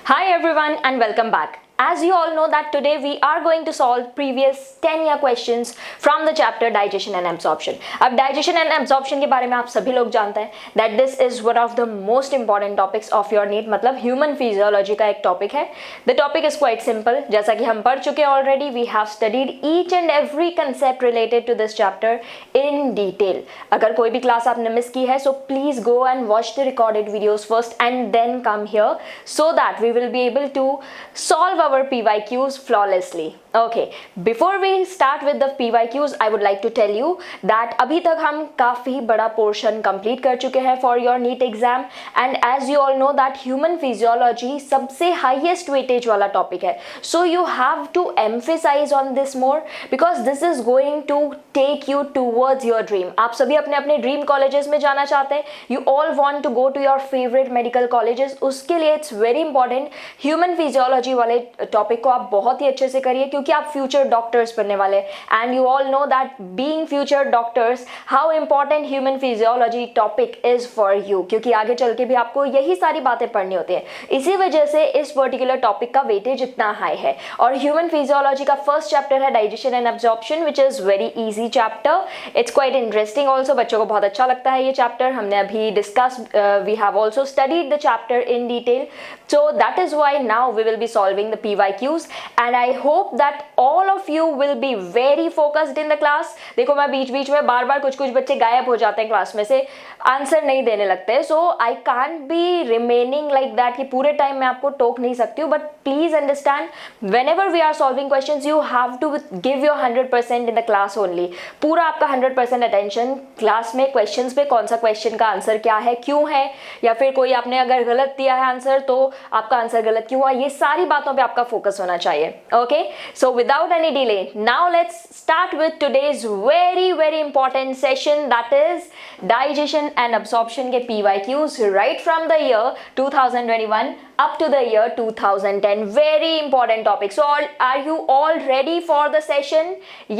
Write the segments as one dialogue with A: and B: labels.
A: Hi everyone and welcome back. As you all know that today we are going to solve previous 10-year questions from the chapter Digestion and Absorption. अब digestion and absorption के बारे में आप सभी लोग जानते हैं that this is one of the most important topics of your NEET, मतलब human physiology का एक topic है. The topic is quite simple. जैसा कि हम पढ़ चुके हैं already, we have studied each and every concept related to this chapter in detail. अगर कोई भी क्लास आपने मिस की है, so please go and watch the recorded videos first and then come here so that we will be able to solve our PYQs flawlessly. Okay, before we start with the PYQs, I would like to tell you that अभी तक हम काफ़ी बड़ा portion complete कर चुके हैं for your NEET exam and as you all know that human physiology सबसे highest weightage वाला topic है. So you have to emphasize on this more because this is going to take you towards your dream. आप सभी अपने अपने dream colleges में जाना चाहते हैं. You all want to go to your favorite medical colleges. उसके लिए it's very important human physiology वाले टॉपिक को आप बहुत ही अच्छे से करिए क्योंकि आप फ्यूचर डॉक्टर्स बनने वाले हैं and you all know that being future doctors how important human physiology topic is for you, क्योंकि आगे चल के भी आपको यही सारी बातें पढ़नी होती है. इसी वजह से इस पर्टिकुलर टॉपिक का वेटेज इतना हाई है. और ह्यूमन फिजियोलॉजी का फर्स्ट चैप्टर है digestion and absorption which is very easy chapter. It's quite interesting also, बच्चों को बहुत अच्छा लगता है ये चैप्टर. हमने अभी discuss, we have also studied the chapter in detail. So that is why now we will be solving the PYQs and I hope that all of you will be very focused in the class. देखो मैं बीच बीच में बार बार कुछ बच्चे गायब हो जाते हैं class में से, आंसर नहीं देने लगते हैं. So I can't be remaining like that कि पूरे टाइम मैं आपको टोक नहीं सकती हूँ. But please understand whenever we are solving questions you have to give your 100% in the class only. पूरा आपका 100% attention क्लास में क्वेश्चंस पे, कौन सा क्वेश्चन का आंसर क्या है, क्यों है, या फिर कोई आपने अगर गलत दिया है आंसर तो आपका आंसर गलत क्यों हुआ, ये सारी बातों पे आपका फोकस होना चाहिए. Okay, so without any delay now let's start with today's very very important session that is digestion and absorption के PYQs right from the year 2021 up to the year 2010. Very important topic. So are you all ready for the session?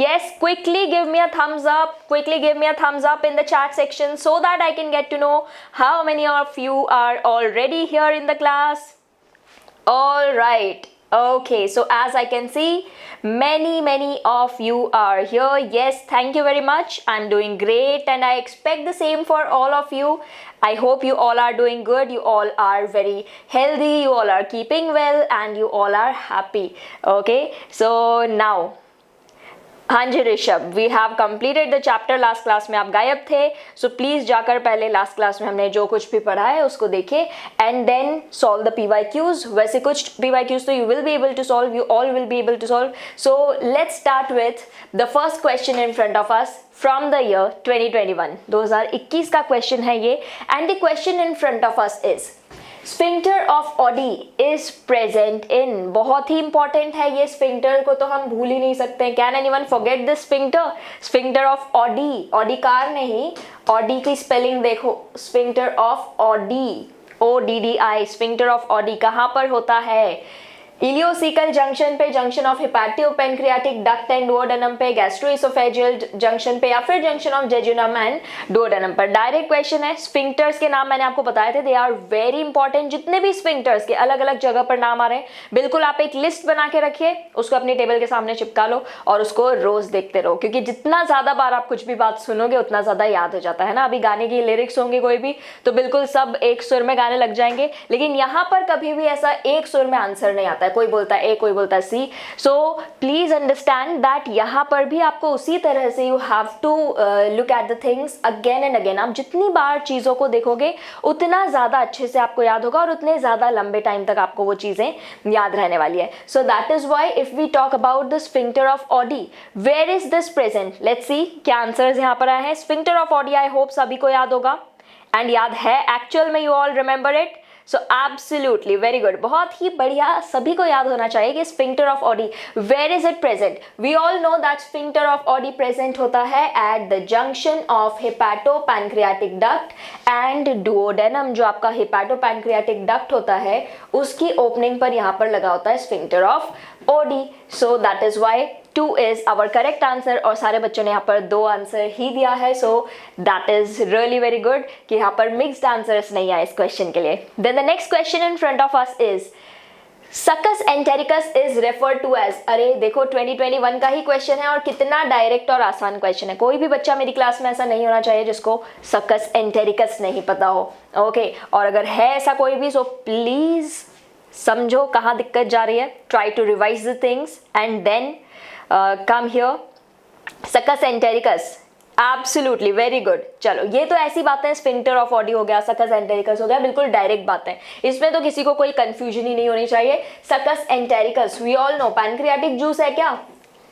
A: Yes, quickly give me a thumbs up. Quickly give me a thumbs up in the chat section so that I can get to know how many of you are already here in the class. All right. Okay, so as I can see, many of you are here. Yes, thank you very much. I'm doing great and I expect the same for all of you. I hope you all are doing good. You all are very healthy. You all are keeping well and you all are happy. Okay, so now हाँ जी Rishabh, we have completed the chapter. Last class में आप गायब थे, so please जाकर पहले last class में हमने जो कुछ भी पढ़ा है उसको देखिए and then solve the PYQs. वैसे कुछ PYQs तो you will be able to solve, you all will be able to solve. So let's start with the first question in front of us from the year 2021. 2021 का question है ये and the question in front of us is sphincter of Oddi is present in. बहुत ही important है ये. Sphincter को तो हम भूल ही नहीं सकते. Can anyone forget this sphincter? Sphincter of Oddi, Audi car नहीं, ऑडी की स्पेलिंग देखो, sphincter of Oddi, ODDI. Sphincter of Oddi कहाँ पर होता है? इलियोसिकल जंक्शन पे, junction of hepatopancreatic duct and duodenum पे, गैस्ट्रोइसोफेजियल जंक्शन पे, या फिर junction of jejunum and duodenum पर. डायरेक्ट क्वेश्चन है. स्फिंक्टर्स के नाम मैंने आपको बताए थे, दे आर वेरी इंपॉर्टेंट. जितने भी स्फिंक्टर्स के अलग अलग जगह पर नाम आ रहे हैं, बिल्कुल आप एक लिस्ट बना के रखिए, उसको अपनी टेबल के सामने चिपका लो और उसको रोज देखते रहो, क्योंकि जितना ज्यादा बार आप कुछ भी बात सुनोगे उतना ज्यादा याद हो जाता है ना. अभी गाने की लिरिक्स होंगे कोई भी तो बिल्कुल सब एक सुर में गाने लग जाएंगे, लेकिन यहाँ पर कभी भी ऐसा एक सुर में आंसर नहीं आता है. कोई बोलता है ए, कोई बोलता है C. So please understand that यहाँ पर भी आपको उसी तरह से you have to look at the things again and again. आप जितनी बार चीजों को देखोगे उतना ज्यादा अच्छे से आपको याद होगा और उतने ज्यादा लंबे टाइम तक आपको वो चीजें याद रहने वाली है. So that is why if we talk about the sphincter of Oddi, where is this present? Let's see क्या आंसर्स यहाँ पर आए हैं. Sphincter of Oddi I hope सभी को याद होगा एंड याद है एक्चुअल में. You all remember it? So absolutely very good, बहुत ही बढ़िया. सभी को याद होना चाहिए कि sphincter of Oddi where is it present. We all know that sphincter of Audi present होता है at the junction of hepato pancreatic duct and duodenum. जो आपका हिपैटो पैनक्रियाटिक डक्ट होता है उसकी ओपनिंग पर यहाँ पर लगा होता है sphincter of Oddi. So that is why 2 is our correct answer और सारे बच्चों ने यहाँ पर 2 आंसर ही दिया है. So that is really very good कि यहाँ पर मिक्स्ड आंसर्स नहीं आए इस क्वेश्चन के लिए. Then the next question in front of us is succus entericus is referred to as, अरे देखो 2021 का ही क्वेश्चन है और कितना डायरेक्ट और आसान क्वेश्चन है। कोई भी बच्चा मेरी क्लास में ऐसा नहीं होना चाहिए जिसको सकस एंटेरिकस नहीं पता हो। ओके, और अगर है ऐसा कोई भी, सो प्लीज समझो कहाँ दिक्कत जा रही है, try to revise the things and then come here. Succus entericus, absolutely very good. चलो ये तो ऐसी बातें, स्फिंक्टर ऑफ ऑडी हो गया, सकस एंटेरिकस हो गया, बिल्कुल डायरेक्ट बातें, इसमें तो किसी को कोई कंफ्यूजन ही नहीं होनी चाहिए। Succus entericus we all know pancreatic juice है क्या,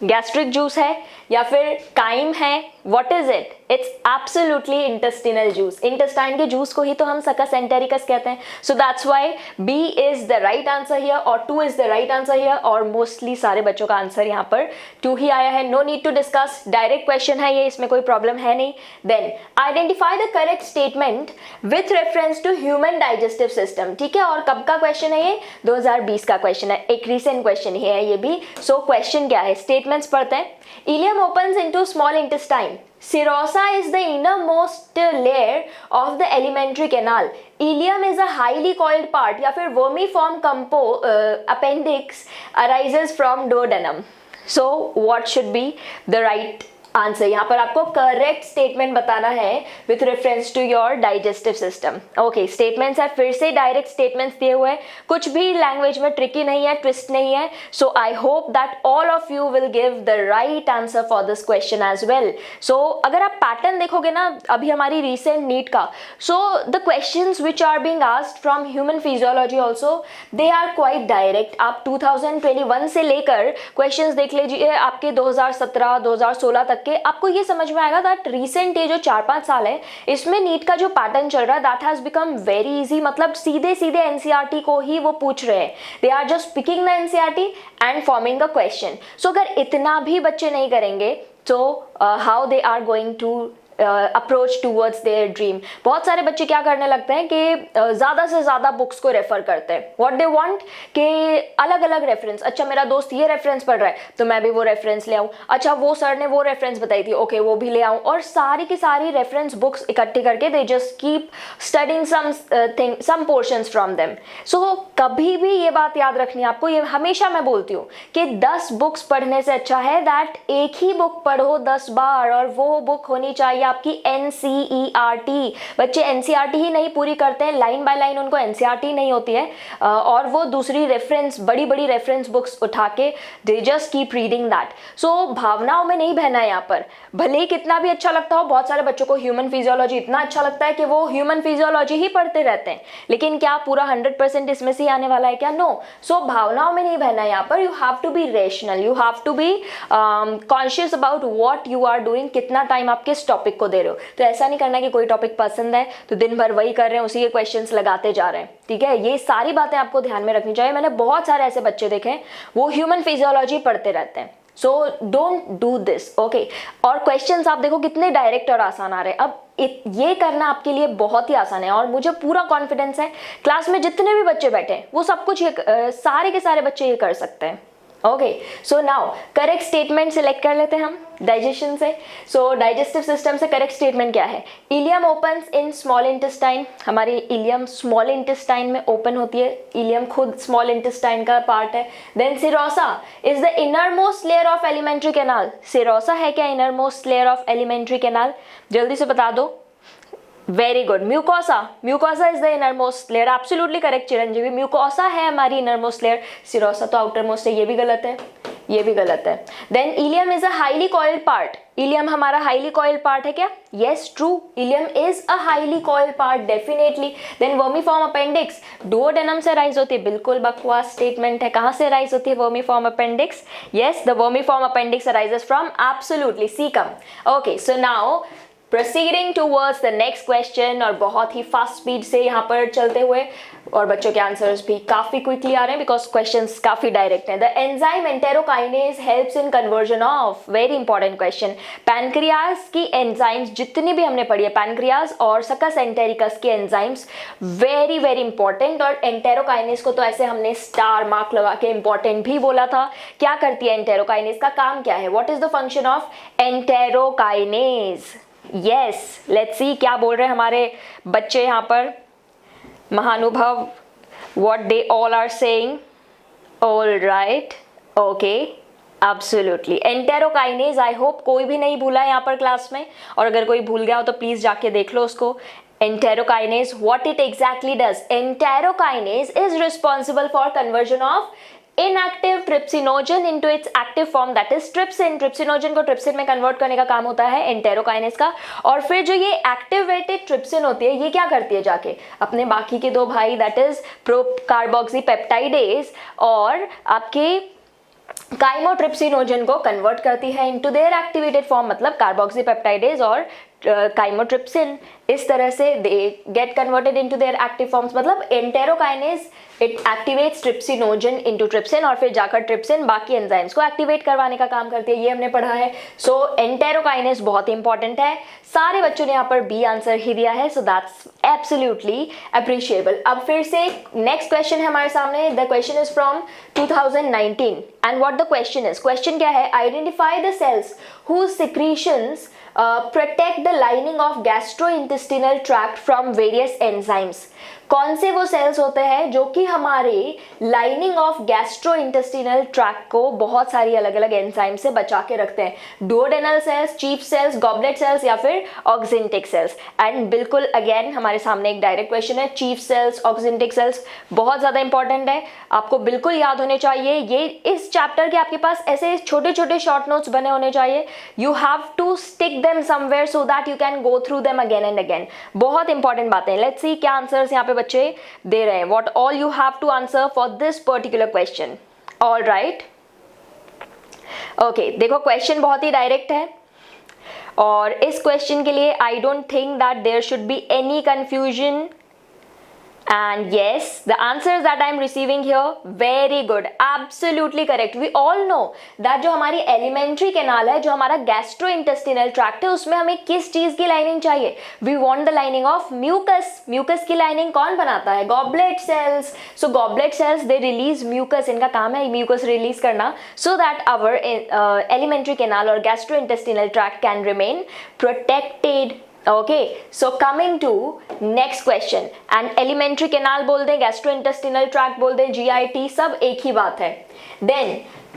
A: गैस्ट्रिक जूस है या फिर काइम है, what is it? It's absolutely intestinal juice. Intestine के जूस को ही तो हम सकस एंटेरिकस कहते हैं। So that's why B is the right answer here और 2 is the right answer here, और मोस्टली सारे बच्चों का आंसर यहाँ पर 2 ही आया है। No need to discuss, direct question है ये, इसमें कोई प्रॉब्लम है नहीं। Then identify the correct statement with reference to human digestive system. ठीक है, और कब का क्वेश्चन है ये? 2020 का क्वेश्चन है, एक रिसेंट क्वेश्चन ही है ये भी। सो क्वेश्चन क्या है, स्टेटमेंट्स पढ़ते हैं। Ileum opens into small intestine, Serosa is the innermost layer of the alimentary canal. Ileum is a highly coiled part या फिर vermiform appendix arises from duodenum. So what should be the right answer? यहाँ पर आपको correct statement बताना है with reference to your digestive system. Okay, statements है, फिर से डायरेक्ट स्टेटमेंट्स दिए हुए हैं, कुछ भी लैंग्वेज में ट्रिकी नहीं है, ट्विस्ट नहीं है। So I hope that all of you will give the right answer for this question as well. So अगर आप पैटर्न देखोगे ना अभी हमारी रिसेंट नीट का, so the questions which are being asked from human physiology also they are quite direct. आप 2021 से लेकर क्वेश्चंस देख लीजिए आपके 2017 2016 तक के, आपको ये समझ में आएगा दैट रिसेंट ये जो 4-5 साल है इसमें नीट का जो पैटर्न चल रहा है that has become very easy. मतलब सीधे सीधे एनसीईआरटी को ही वो पूछ रहे हैं, they are just picking the NCERT and forming a question. So अगर इतना भी बच्चे नहीं करेंगे तो how they are going to approach towards their dream. बहुत सारे बच्चे क्या करने लगते हैं कि ज़्यादा से ज़्यादा बुक्स को रेफर करते हैं, व्हाट दे वांट कि अलग अलग रेफरेंस। अच्छा मेरा दोस्त ये रेफरेंस पढ़ रहा है तो मैं भी वो रेफरेंस ले आऊँ, अच्छा वो सर ने वो रेफरेंस बताई थी, ओके वो भी ले आऊँ, और सारी की सारी रेफरेंस बुक्स इकट्ठी करके they just keep studying some portions from them. So कभी भी ये बात याद रखनी है आपको, ये हमेशा मैं बोलती हूँ कि 10 बुक्स पढ़ने से अच्छा है दैट एक ही बुक पढ़ो 10 बार, और वो बुक होनी चाहिए आपकी एनसीईआरटी। बच्चे एनसीईआरटी ही नहीं पूरी करते हैं, लाइन बाय लाइन उनको एनसीईआरटी नहीं होती है, और वो दूसरी रेफरेंस बड़ी बड़ी रेफरेंस बुक्स उठा के they just keep reading that. So भावनाओं में नहीं बहना है यहाँ पर, भले ही कितना भी अच्छा लगता हो। बहुत सारे बच्चों को ह्यूमन फिजियोलॉजी इतना अच्छा लगता है कि वो ह्यूमन फिजियोलॉजी ही पढ़ते रहते हैं, लेकिन क्या पूरा 100% इसमें से आने वाला है क्या? नो। सो भावनाओं में नहीं बहना है यहाँ पर, you have to be rational, you have to be conscious about what you are doing, कितना टाइम आप किस टॉपिक को दे रहे हो। तो ऐसा नहीं करना कि कोई टॉपिक पसंद है तो दिन भर वही कर रहे हैं, उसी के क्वेश्चंस लगाते जा रहे हैं। ठीक है, ये सारी बातें आपको ध्यान में रखनी चाहिए। मैंने बहुत सारे ऐसे बच्चे देखे हैं वो ह्यूमन फिजियोलॉजी पढ़ते रहते हैं। So don't do this. Okay, और क्वेश्चंस आप देखो कितने डायरेक्ट और आसान आ रहे हैं। अब ये करना आपके लिए बहुत ही आसान है और मुझे पूरा कॉन्फिडेंस है क्लास में जितने भी बच्चे बैठे हैं वो सब कुछ सारे के सारे बच्चे ये कर सकते हैं। Okay, so now correct statement select कर लेते हैं हम डाइजेशन से। सो डाइजेस्टिव सिस्टम से करेक्ट स्टेटमेंट क्या है? Ileum opens in small intestine. हमारी इलियम स्मॉल इंटेस्टाइन में ओपन होती है, इलियम खुद स्मॉल इंटेस्टाइन का पार्ट है। Then serosa is the inner most layer of alimentary canal. Serosa है क्या inner most layer of alimentary canal? जल्दी से बता दो। Very good. Mucosa, mucosa is the inner most layer, absolutely correct Chiranjeevi. Mucosa है हमारी इनर मोस्ट लेयर, सिरोसा तो outer most है, ये भी गलत है, ये भी गलत है। Then ileum is a highly coiled part. Ileum हमारा हाईली कॉइल्ड पार्ट है क्या? Yes, true, ileum is a highly coiled part definitely. Then vermiform appendix duodenum से राइज होती है, बिल्कुल बकवास स्टेटमेंट है। कहां से राइज होती है vermiform appendix? Yes, the vermiform appendix arises from absolutely caecum. Okay, so now proceeding towards the next question, और बहुत ही फास्ट स्पीड से यहाँ पर चलते हुए, और बच्चों के आंसर्स भी काफी क्विकली आ रहे हैं बिकॉज क्वेश्चंस काफी डायरेक्ट हैं। The enzyme enterokinase helps in conversion of, very important question, pancreas की एंजाइम्स जितनी भी हमने पढ़ी है, पैनक्रियाज और सकस एंटेरिकस की एंजाइम्स वेरी वेरी इंपॉर्टेंट। और एंटेरोकाइनेज को तो ऐसे हमने स्टार मार्क लगा के इंपॉर्टेंट भी बोला था। क्या करती है एंटेरोकाइनेज, का काम क्या है? What is the function of enterokinase? Yes, let's see क्या बोल रहे हैं हमारे बच्चे यहाँ पर, महानुभव, what they all are saying. All right, okay, absolutely. Enterokinase, I hope कोई भी नहीं भूला यहाँ पर क्लास में, और अगर कोई भूल गया हो तो प्लीज जाके देख लो उसको। Enterokinase, what it exactly does? Enterokinase is responsible for conversion of inactive trypsinogen into its active form, that is trypsin। trypsinogen को trypsin में convert करने का काम होता है enterokinase का। और फिर जो ये activated trypsin होती है, ये क्या करती है जाके अपने बाकी के दो भाई, that is procarboxypeptidase और आपके काइमोट्रिप्सिनोजन को कन्वर्ट करती है इनटू देयर एक्टिवेटेड फॉर्म, मतलब कार्बोक्सीपेप्टाइडेज और काइमोट्रिप्सिन। इस तरह से they get converted into their active forms, मतलब enterokinase it activates trypsinogen into trypsin और फिर जाकर ट्रिप्सिन बाकी एंजाइम्स को एक्टिवेट करवाने का काम करती है। ये हमने पढ़ा है। सो एंटेरोकाइनेज बहुत इंपॉर्टेंट है। सारे बच्चों ने यहाँ पर बी आंसर ही दिया है, सो दैट्स एब्सोल्युटली अप्रिशिएबल। अब फिर से नेक्स्ट क्वेश्चन है हमारे सामने। The question is from 2019 and what the question is, question क्या है, identify the cells whose secretions protect the lining of gastrointestinal tract from various enzymes. कौन से वो सेल्स होते हैं जो कि हमारे लाइनिंग ऑफ गैस्ट्रोइंटेस्टिनल ट्रैक्ट को बहुत सारी अलग अलग एंजाइम से बचा के रखते हैं? Duodenal cells, chief cells, goblet cells या फिर ऑक्सिंटिक सेल्स। एंड बिल्कुल अगेन हमारे सामने एक डायरेक्ट क्वेश्चन है, चीफ सेल्स, ऑक्सिंटिक सेल्स बहुत ज्यादा इंपॉर्टेंट है, आपको बिल्कुल याद होने चाहिए। ये इस चैप्टर के आपके पास ऐसे छोटे छोटे शॉर्ट नोट्स बने होने चाहिए। You have to stick them somewhere so that you can go through them again and again. बहुत इंपॉर्टेंट बातें। लेट्स सी क्या आंसर्स यहाँ पे बच्चे दे रहे हैं। What all you have to answer for this particular question. All right, okay, देखो क्वेश्चन बहुत ही डायरेक्ट है और इस क्वेश्चन के लिए I don't think that there should be any confusion. And yes, the answers that I am receiving here, very good, absolutely correct. We all know that जो हमारी elementary canal है, जो हमारा gastrointestinal tract है, उसमें हमें किस चीज की लाइनिंग चाहिए? We want the lining of mucus. Mucus की लाइनिंग कौन बनाता है? Goblet cells. So goblet cells they release mucus. इनका काम है mucus release करना, so that our elementary canal और gastrointestinal tract can remain protected. Okay, so coming to next question, and elementary canal बोल दें, gastrointestinal tract बोल दें, GIT सब एक ही बात है। Then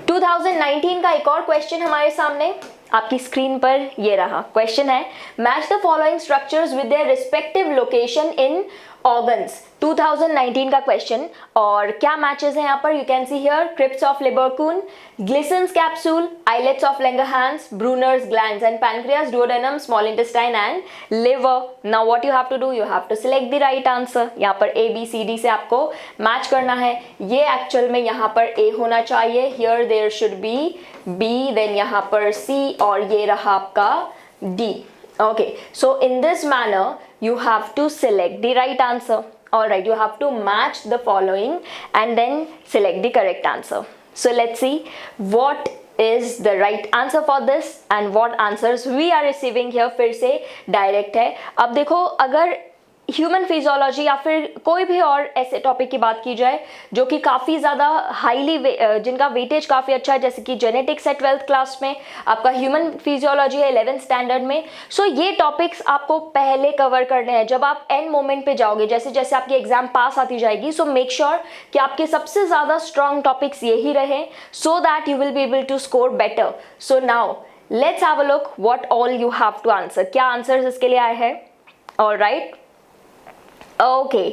A: 2019 का एक और क्वेश्चन हमारे सामने आपकी स्क्रीन पर ये रहा। क्वेश्चन है, match the following structures with their respective location in organs. 2019 का क्वेश्चन, और क्या मैचेस हैं यहाँ पर? You can see here crypts of Lieberkuhn, Glisson's capsule, islets of Langerhans, Brunner's glands and pancreas, duodenum, small intestine and liver. Now what you have to do, you have to select the right answer. यहाँ पर A B C D से आपको match करना है। ये actual में यहाँ पर A होना चाहिए, here there should be B, then यहाँ पर C और ये रहा आपका D। Okay, so in this manner you have to select the right answer. Alright, you have to match the following and then select the correct answer. So let's see what is the right answer for this and what answers we are receiving here. फिर से direct है। अब देखो, अगर human physiology या फिर कोई भी और ऐसे टॉपिक की बात की जाए जो कि काफ़ी ज़्यादा हाईली जिनका वेटेज काफ़ी अच्छा है, जैसे कि जेनेटिक्स है 12th क्लास में, आपका ह्यूमन फिजियोलॉजी है 11th स्टैंडर्ड में। सो ये टॉपिक्स आपको पहले कवर करने हैं जब आप एंड मोमेंट पे जाओगे, जैसे जैसे आपकी एग्जाम पास आती जाएगी। सो मेक श्योर कि आपके सबसे ज़्यादा स्ट्रॉन्ग टॉपिक्स यही रहे, so that you will be able to score better. So now let's have a look what all you have to answer. क्या आंसर्स इसके लिए आए हैं? Alright, okay,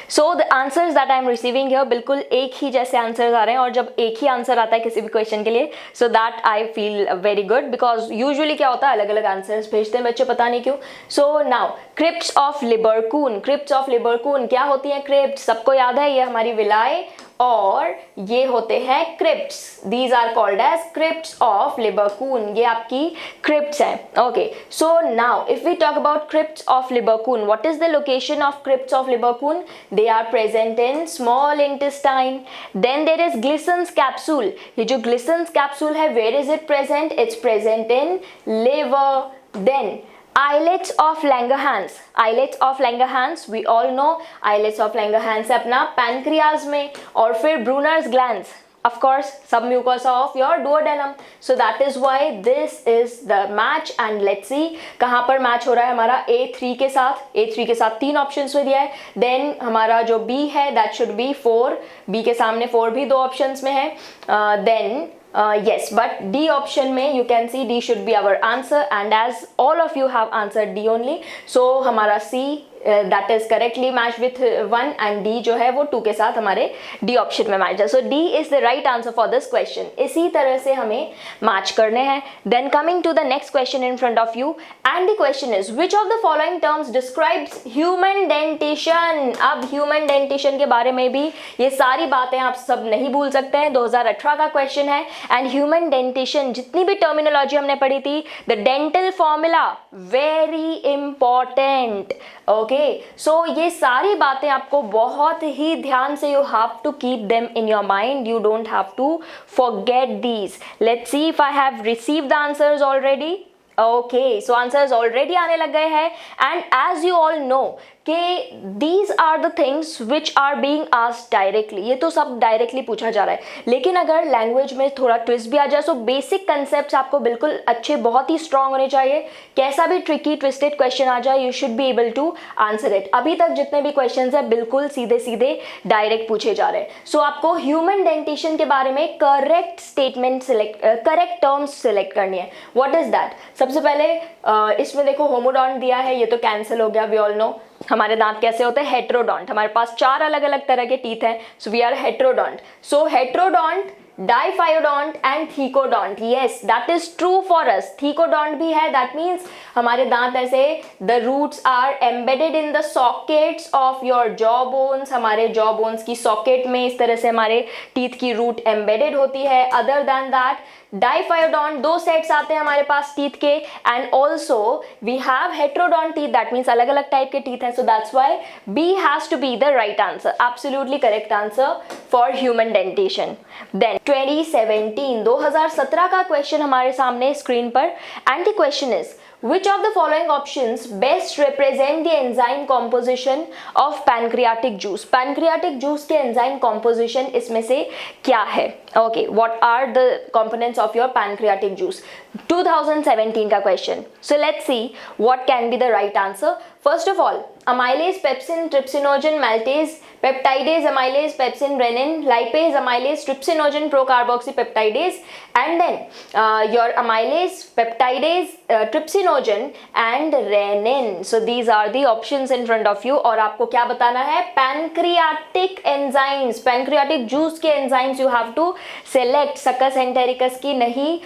A: so the answers that I am receiving here, बिल्कुल एक ही जैसे answers आ रहे हैं। और जब एक ही आंसर आता है किसी भी क्वेश्चन के लिए, so that I feel very good, because usually क्या होता है अलग अलग आंसर्स भेजते हैं बच्चे, पता नहीं क्यों। So now crypts of Lieberkuhn. Crypts of Lieberkuhn क्या होती है? क्रिप्ट्स सबको याद है, ये हमारी विलाय और ये होते हैं crypts. These are called as crypts of Lieberkuhn. ये आपकी क्रिप्ट्स हैं। Okay, so now if we talk about crypts of Lieberkuhn, what is the location of crypts of Lieberkuhn? They are present in small intestine. Then there is Glisson's capsule. ये जो Glisson's capsule है, where is it present? It's present in liver. Then islets of Langerhans. Islets of Langerhans, we all know islets of Langerhans है अपना pancreas में। और फिर Brunner's glands, of course submucosa of your duodenum. So that is why this is the match. And let's see कहाँ पर match हो रहा है हमारा A3 के साथ 3 ऑप्शंस में दिया है. देन हमारा जो B है that should be 4, B के सामने 4 भी 2 ऑप्शंस में है. Then yes, but D option में you can see D should be our answer, and as all of you have answered D only, so हमारा C that is correctly matched with 1 and D जो है वो 2 के साथ हमारे D option में matched है. So D is the right answer for this question. इसी तरह से हमें match करने हैं. Then coming to the next question in front of you, and the question is which of the following terms describes human dentition. अब human dentition के बारे में भी ये सारी बातें आप सब नहीं भूल सकते हैं. 2018 का question है. And human dentition जितनी भी terminology हमने पढ़ी थी, the dental formula very important. Okay, so ये सारी बातें आपको बहुत ही ध्यान से you have to keep them in your mind. You don't have to forget these. Let's see if I have received the answers already. Okay, so answers already आने लग गए हैं. And as you all know कि these are the things which are being asked directly. ये तो सब directly पूछा जा रहा है, लेकिन अगर लैंग्वेज में थोड़ा ट्विस्ट भी आ जाए, सो बेसिक कंसेप्ट आपको बिल्कुल अच्छे, बहुत ही स्ट्रांग होने चाहिए. कैसा भी ट्रिकी ट्विस्टेड क्वेश्चन आ जाए, you should be able to answer it. अभी तक जितने भी क्वेश्चन है बिल्कुल सीधे सीधे डायरेक्ट पूछे जा रहे हैं. सो आपको ह्यूमन डेंटिशन के बारे में correct statement correct terms select करनी है. What is that? सबसे पहले इसमें देखो होमोडॉन्ट दिया है, ये तो कैंसिल हो गया. वी ऑल नो हमारे दांत कैसे होते हैं, हेट्रोडॉन्ट. हमारे पास 4 अलग अलग तरह के टीथ हैं. So we are heterodont. So heterodont, diphyodont and thecodont. Yes, that is true for us. Thecodont भी है, दैट मीन्स हमारे दांत ऐसे the roots are embedded in the sockets of your jaw bones. हमारे जॉ बोन्स की socket में इस तरह से हमारे टीथ की रूट एम्बेडेड होती है. Other than that diphyodont 2 sets आते हैं हमारे पास टीथ के. And also we have heterodont teeth, that means अलग अलग टाइप के टीथ हैं. So that's why B has to be the right answer, absolutely correct answer for human dentition. Then 2017 का क्वेश्चन हमारे सामने स्क्रीन पर. And the question is which of the following options best represent the enzyme composition of pancreatic juice. pancreatic juice के enzyme composition इसमें से क्या है? Okay, what are the components of your pancreatic juice? 2017 का question. So let's see what can be the right answer. First of all, amylase, pepsin, trypsinogen, maltase, peptidase, amylase, pepsin, renin, lipase, amylase, trypsinogen, procarboxypeptidase, and then your amylase, peptidase, trypsinogen and renin. So these are the options in front of you. और आपको क्या बताना है? Pancreatic enzymes, pancreatic juice के enzymes you have to select. Succus entericus की नहीं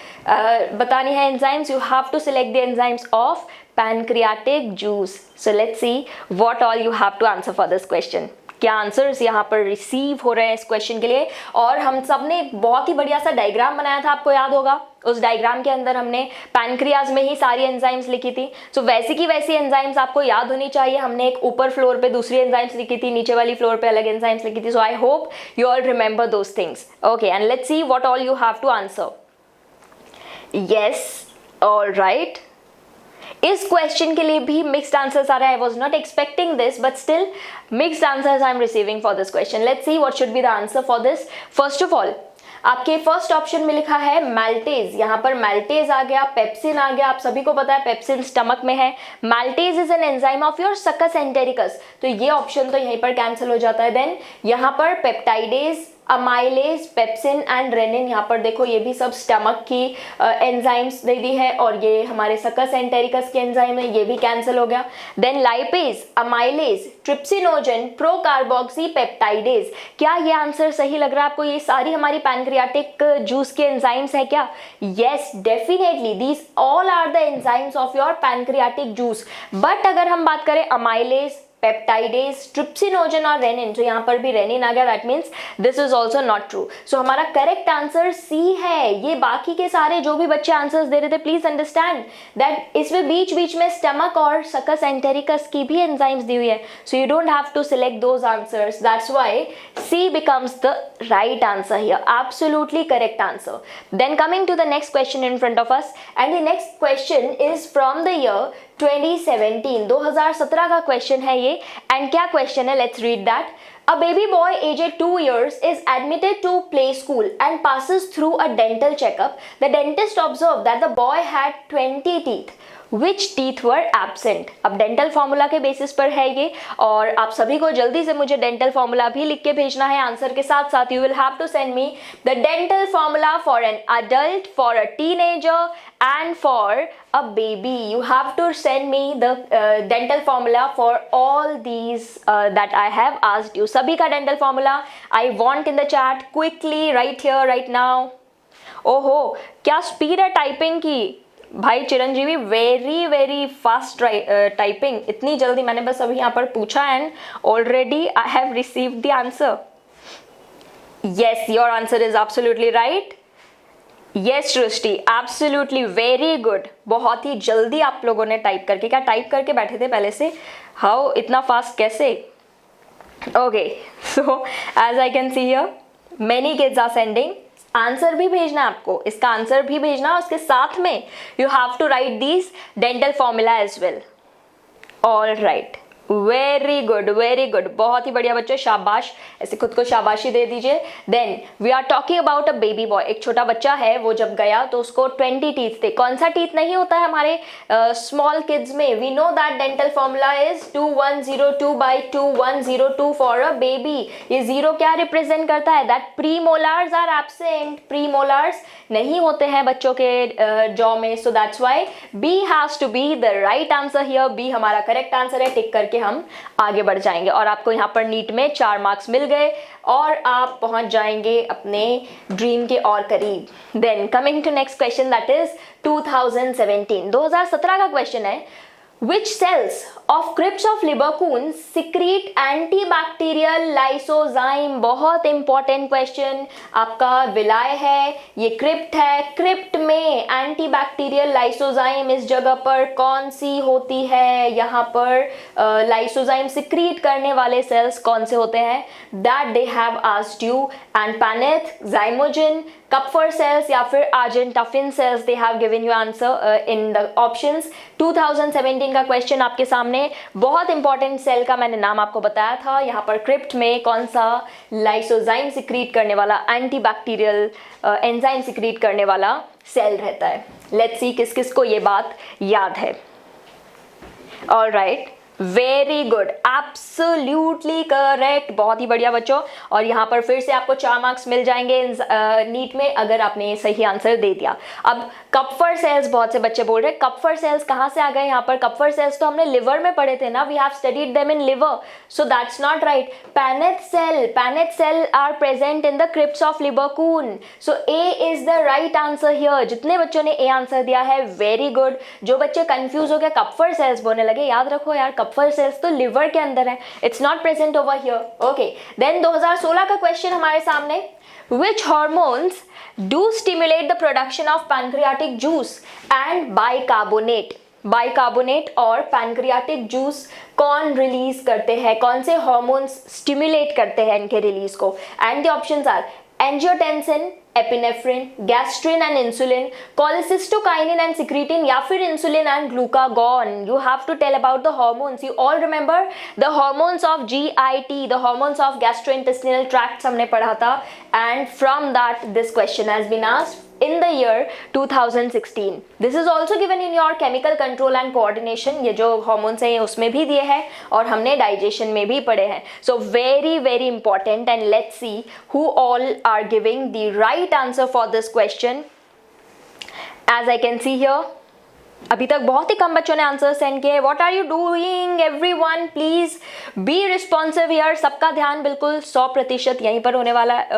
A: बतानी है enzymes. You have to select the enzymes of pancreatic juice. So let's see what all you have to answer for this question. क्या answers यहाँ पर receive हो रहे हैं इस क्वेश्चन के लिए. और हम सब ने एक बहुत ही बढ़िया सा डायग्राम बनाया था, आपको याद होगा. उस डायग्राम के अंदर हमने पैनक्रियाज में ही सारी एंजाइम्स लिखी थी. सो वैसी की वैसी एंजाइम्स आपको याद होनी चाहिए. हमने एक ऊपर फ्लोर पे दूसरी एंजाइम्स लिखी थी, नीचे वाली फ्लोर पे अलग एंजाइम्स लिखी थी. So I hope you all remember those things. Okay, and let's see what all you have to answer. Yes, all right. इस क्वेश्चन के लिए भी मिक्स्ड आंसर्स आ रहे हैं. I was not expecting this, but still mixed answers I am receiving for this question. Let's see what should be the answer for this. First of all आपके first option में लिखा है मैल्टेज. यहाँ पर मैल्टेज आ गया, पेप्सिन आ गया. आप सभी को पता है पेप्सिन स्टमक में है. Maltase is an enzyme of your succus entericus. तो ये ऑप्शन तो यहीं पर कैंसिल हो जाता है. देन यहाँ पर peptidase, amylase, pepsin and rennin, यहाँ पर देखो ये भी सब स्टमक की एंजाइम्स दे दी है. और ये हमारे सकस एंटेरिकस के एंजाइम है, ये भी कैंसिल हो गया. Then lipase, amylase, trypsinogen, procarboxypeptidase. क्या ये आंसर सही लग रहा है आपको? ये सारी हमारी पैनक्रियाटिक जूस के एंजाइम्स है क्या? Yes, definitely these all are the enzymes of your pancreatic juice. But अगर हम बात करें अमाइलेज, पेप्टाइडेज, ट्रिप्सिनोजन और रेनिन, तो यहाँ पर भी रेनिन आ गया. That means this is also not true. So हमारा करेक्ट आंसर सी है. ये बाकी के सारे जो भी बच्चे आंसर्स दे रहे थे, प्लीज अंडरस्टैंड दैट इसमें बीच बीच में स्टमक और सकस एंटेरिकस की भी एंजाइम्स दी हुई है. So you don't have to select those answers. That's why C becomes the right answer here. Absolutely correct answer. Then coming to the next question in front of us, and the next question is from the year 2017. 2017 का question है ये. And क्या question है? Let's read that. A baby boy aged 2 years is admitted to play school and passes through a dental checkup. The dentist observed that the boy had 20 teeth. Which teeth were absent? अब dental formula के basis पर है ये, और आप सभी को जल्दी से मुझे डेंटल फॉर्मूला भी लिख के भेजना है आंसर के साथ साथ. You will have to send me the dental formula for an adult, for a teenager and for a baby. You have to send me the dental formula for all these that I have asked you. सभी का dental formula I want in the chat quickly right here right now. ओहो, क्या speed है typing की भाई Chiranjeevi, very very fast typing. इतनी जल्दी मैंने बस अभी यहाँ पर पूछा and already I have received the answer. Yes, your answer is absolutely right. Yes Srishti, absolutely very good. बहुत ही जल्दी आप लोगों ने टाइप करके, क्या टाइप करके बैठे थे पहले से? हाउ, इतना फास्ट कैसे? Okay, so as I can see here many kids are sending. Answer भी भेजना है आपको, इसका आंसर भी भेजना, उसके साथ में you have to write this dental formula as well. All right, very good very good, बहुत ही बढ़िया बच्चों, शाबाश. ऐसे खुद को शाबाशी दे दीजिए. Then we are talking about a baby boy. एक छोटा बच्चा है, वो जब गया तो उसको 20 टीथ थे. कौन सा टीथ नहीं होता है हमारे स्मॉल किड्स में? We know that dental formula is 2102/2102 for a baby. ये जीरो क्या रिप्रेजेंट करता है? That premolars are absent. Premolars नहीं होते हैं बच्चों के जॉ में. So that's why B has to be the right answer here. B हमारा करेक्ट आंसर है. टिक करके हम आगे बढ़ जाएंगे और आपको यहाँ पर नीट में 4 मार्क्स मिल गए और आप पहुंच जाएंगे अपने ड्रीम के और करीब. Then coming to next question, that is 2017 का क्वेश्चन है. Which cells of Crypts of Lieberkühn secrete antibacterial lysozyme? बहुत इंपॉर्टेंट क्वेश्चन. आपका विलाय है, ये क्रिप्ट है. क्रिप्ट में एंटीबैक्टीरियल लाइसोजाइम इस जगह पर कौन सी होती है? यहाँ पर लाइसोजाइम सिक्रीट करने वाले सेल्स कौन से होते हैं? That they have asked you. And Paneth, zymogen, Kupffer cells या फिर Argentophin cells, they have given you answer in the options. 2017 का क्वेश्चन आपके सामने. बहुत इंपॉर्टेंट सेल का मैंने नाम आपको बताया था. यहाँ पर क्रिप्ट में कौन सा लाइसोजाइम सिक्रीट करने वाला, एंटीबैक्टीरियल एंजाइम सिक्रीट करने वाला सेल रहता है. लेट्स सी किस किस को ये बात याद है. All right, very good, absolutely correct. बहुत ही बढ़िया बच्चों. और यहाँ पर फिर से आपको 4 मार्क्स मिल जाएंगे नीट में अगर आपने सही आंसर दे दिया. अब कपफर सेल्स, बहुत से बच्चे बोल रहे हैं कपफर सेल्स कहाँ से आ गए यहाँ पर? कपफर सेल्स तो हमने लिवर में पढ़े थे ना. We have studied them in liver, so that's not right. Paneth cell are present in the crypts of Lieberkuhn. So A is the right answer here. जितने बच्चों ने ए आंसर दिया है, वेरी गुड. जो बच्चे कंफ्यूज हो गए कपफर sales बोलने लगे, याद रखो यार, कपफर सेल्स तो लिवर के अंदर है. It's not present over here. Okay, then 2016 का क्वेश्चन हमारे सामने. Which hormones do stimulate the production of pancreatic juice and bicarbonate? Bicarbonate और पैनक्रियाटिक जूस कौन रिलीज करते हैं? कौन से हॉर्मोन्स स्टिमुलेट करते हैं इनके रिलीज को? And the options are angiotensin, epinephrine, gastrin and insulin, cholecystokinin and secretin, या फिर insulin and glucagon. You have to tell about the hormones. You all remember the hormones of GIT, the hormones of gastrointestinal tract हमने पढ़ा था. And from that this question has been asked in the year 2016. This is also given in your chemical control and coordination. ये जो hormones हैं उसमें भी दिए हैं और हमने digestion में भी पढ़े हैं. So very very important, and let's see who all are giving the right answer for this question. As I can see here, अभी तक बहुत ही कम बच्चों ने आंसर सेंड किए. What are you doing everyone? Please be responsive here. सबका ध्यान बिल्कुल 100% यहीं पर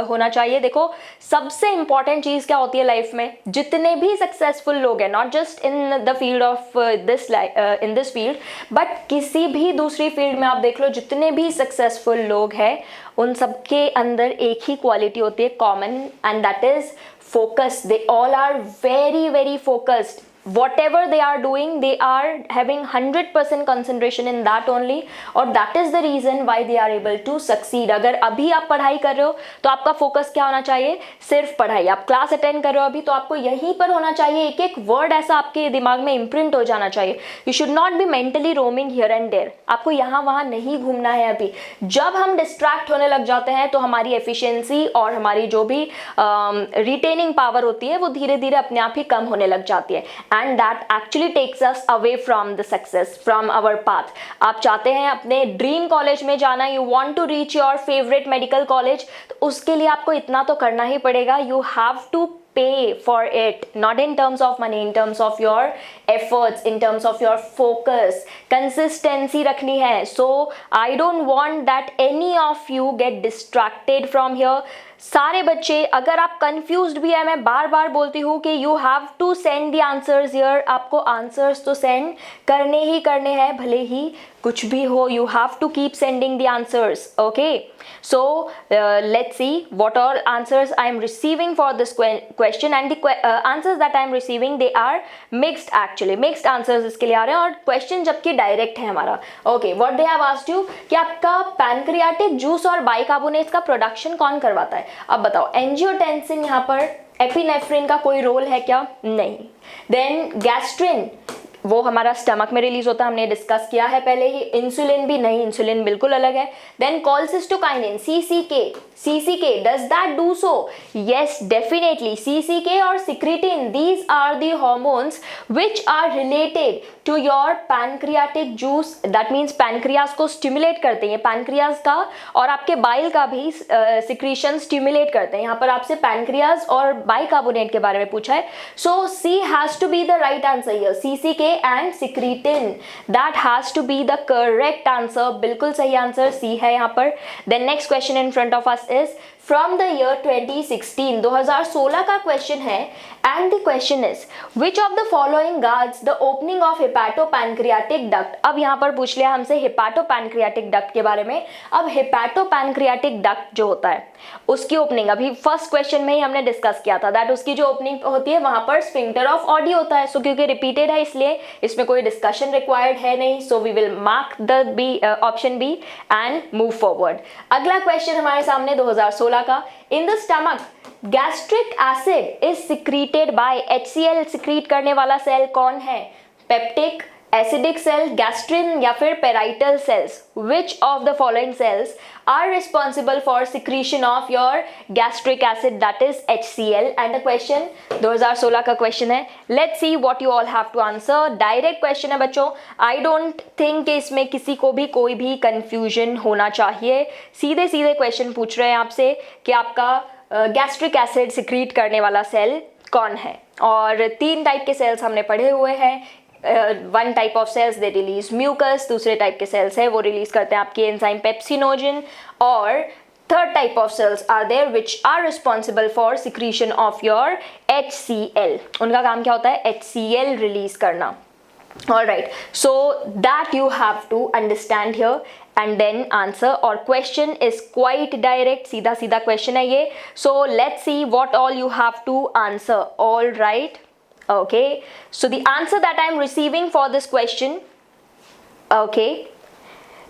A: होना चाहिए. देखो, सबसे इंपॉर्टेंट चीज क्या होती है लाइफ में? जितने भी सक्सेसफुल लोग हैं, not just in the field of in this field, but किसी भी दूसरी फील्ड में आप देख लो, जितने भी सक्सेसफुल लोग हैं उन सबके अंदर एक ही क्वालिटी होती है common, and that is focus. They all are very very focused. whatever they are doing, they are having 100% concentration in that only, और that is the reason why they are able to succeed. अगर अभी आप पढ़ाई कर रहे हो तो आपका फोकस क्या होना चाहिए, सिर्फ पढ़ाई. आप क्लास अटेंड कर रहे हो अभी तो आपको यहीं पर होना चाहिए, एक एक वर्ड ऐसा आपके दिमाग में इम्प्रिंट हो जाना चाहिए. You should not be mentally roaming here and there. आपको यहाँ वहाँ नहीं घूमना है अभी. जब हम डिस्ट्रैक्ट होने लग जाते हैं तो हमारी एफिशिएंसी और हमारी जो भी रिटेनिंग पावर होती है वो धीरे धीरे अपने आप ही कम होने लग जाती है. And that actually takes us away from the success, from our path. आप चाहते हैं अपने ड्रीम कॉलेज में जाना, you want to reach your favourite medical college, तो उसके लिए आपको इतना तो करना ही पड़ेगा. You have to pay for it, not in terms of money, in terms of your efforts, in terms of your focus. Consistency रखनी है. So I don't want that any of you get distracted from here. सारे बच्चे, अगर आप confused भी है, मैं बार बार बोलती हूँ कि you have to send the answers here. आपको आंसर्स तो सेंड करने ही करने हैं, भले ही कुछ भी हो. You have to keep sending the answers. Okay, so let's see what all answers I am receiving for this question. And the answers that I am receiving they are mixed. Actually mixed answers इसके लिए आ रहे हैं, और question जबकि direct है हमारा. Okay, what they have asked you कि आपका पैनक्रियाटिक जूस और बाइकार्बोनेट्स का प्रोडक्शन कौन करवाता है. अब बताओ, एंजियोटेंसिन यहाँ पर एपिनेफ्रिन का कोई रोल है क्या? नहीं. देन गैस्ट्रिन, वो हमारा स्टमक में रिलीज होता है, हमने डिस्कस किया है पहले ही. इंसुलिन भी नहीं, इंसुलिन बिल्कुल अलग है. Then cholecystokinin, CCK, does that do so? Yes, definitely. CCK और secretin, these are the hormones which are related to your pancreatic juice. That means pancreas को स्टिमुलेट करते हैं. पैनक्रियाज का और आपके बाइल का भी सिक्रीशन स्टिमुलेट करते हैं. यहाँ पर आपसे पैनक्रियाज और बाइकार्बोनेट के बारे में पूछा है. So C has to be the right answer here. CCK and secretin, that has to be the correct answer. बिल्कुल सही आंसर सी है यहाँ पर. Then next question in front of us is from the year 2016. 2016 का question है, and the question is which of the following guards the opening of hepatopancreatic duct. अब यहाँ पर पूछ लिया हमसे hepatopancreatic duct के बारे में. अब hepatopancreatic duct जो होता है उसकी ओपनिंग अभी फर्स्ट क्वेश्चन में ही हमने डिस्कस किया था, दैट उसकी जो ओपनिंग होती है वहां पर स्फिंक्टर ऑफ ऑडी होता है. सो क्योंकि रिपीटेड है इसलिए इसमें कोई डिस्कशन रिक्वायर्ड है नहीं. So we will mark the B, option B, and move forward. अगला क्वेश्चन हमारे सामने 2016 का. In the stomach gastric acid is secreted by HCl. Secrete करने वाला सेल कौन है? पेप्टिक, एसिडिक सेल, गैस्ट्रिन या फिर parietal cells. Which of the following cells are responsible for secretion of your gastric acid, that is HCl? And the question 2016 का question है. Let's see what you all have to answer. Direct question है बच्चों. I don't think कि इसमें किसी को भी कोई भी कंफ्यूजन होना चाहिए. सीधे सीधे क्वेश्चन पूछ रहे हैं आपसे कि आपका गैस्ट्रिक एसिड सिक्रीट करने वाला सेल कौन है. और 3 टाइप के सेल्स हमने पढ़े हुए हैं. One type of cells they release mucus, दूसरे टाइप के सेल्स है वो रिलीज करते हैं आपके एंजाइम पेप्सिनोजन, और third type of cells are there which are responsible for secretion of your HCl. उनका काम क्या होता है? HCl रिलीज करना. Alright, so that you have to understand here and then answer. और question is quite direct, सीधा सीधा question है ये. So let's see what all you have to answer. Alright. Okay, so the answer that I am receiving for this question, okay,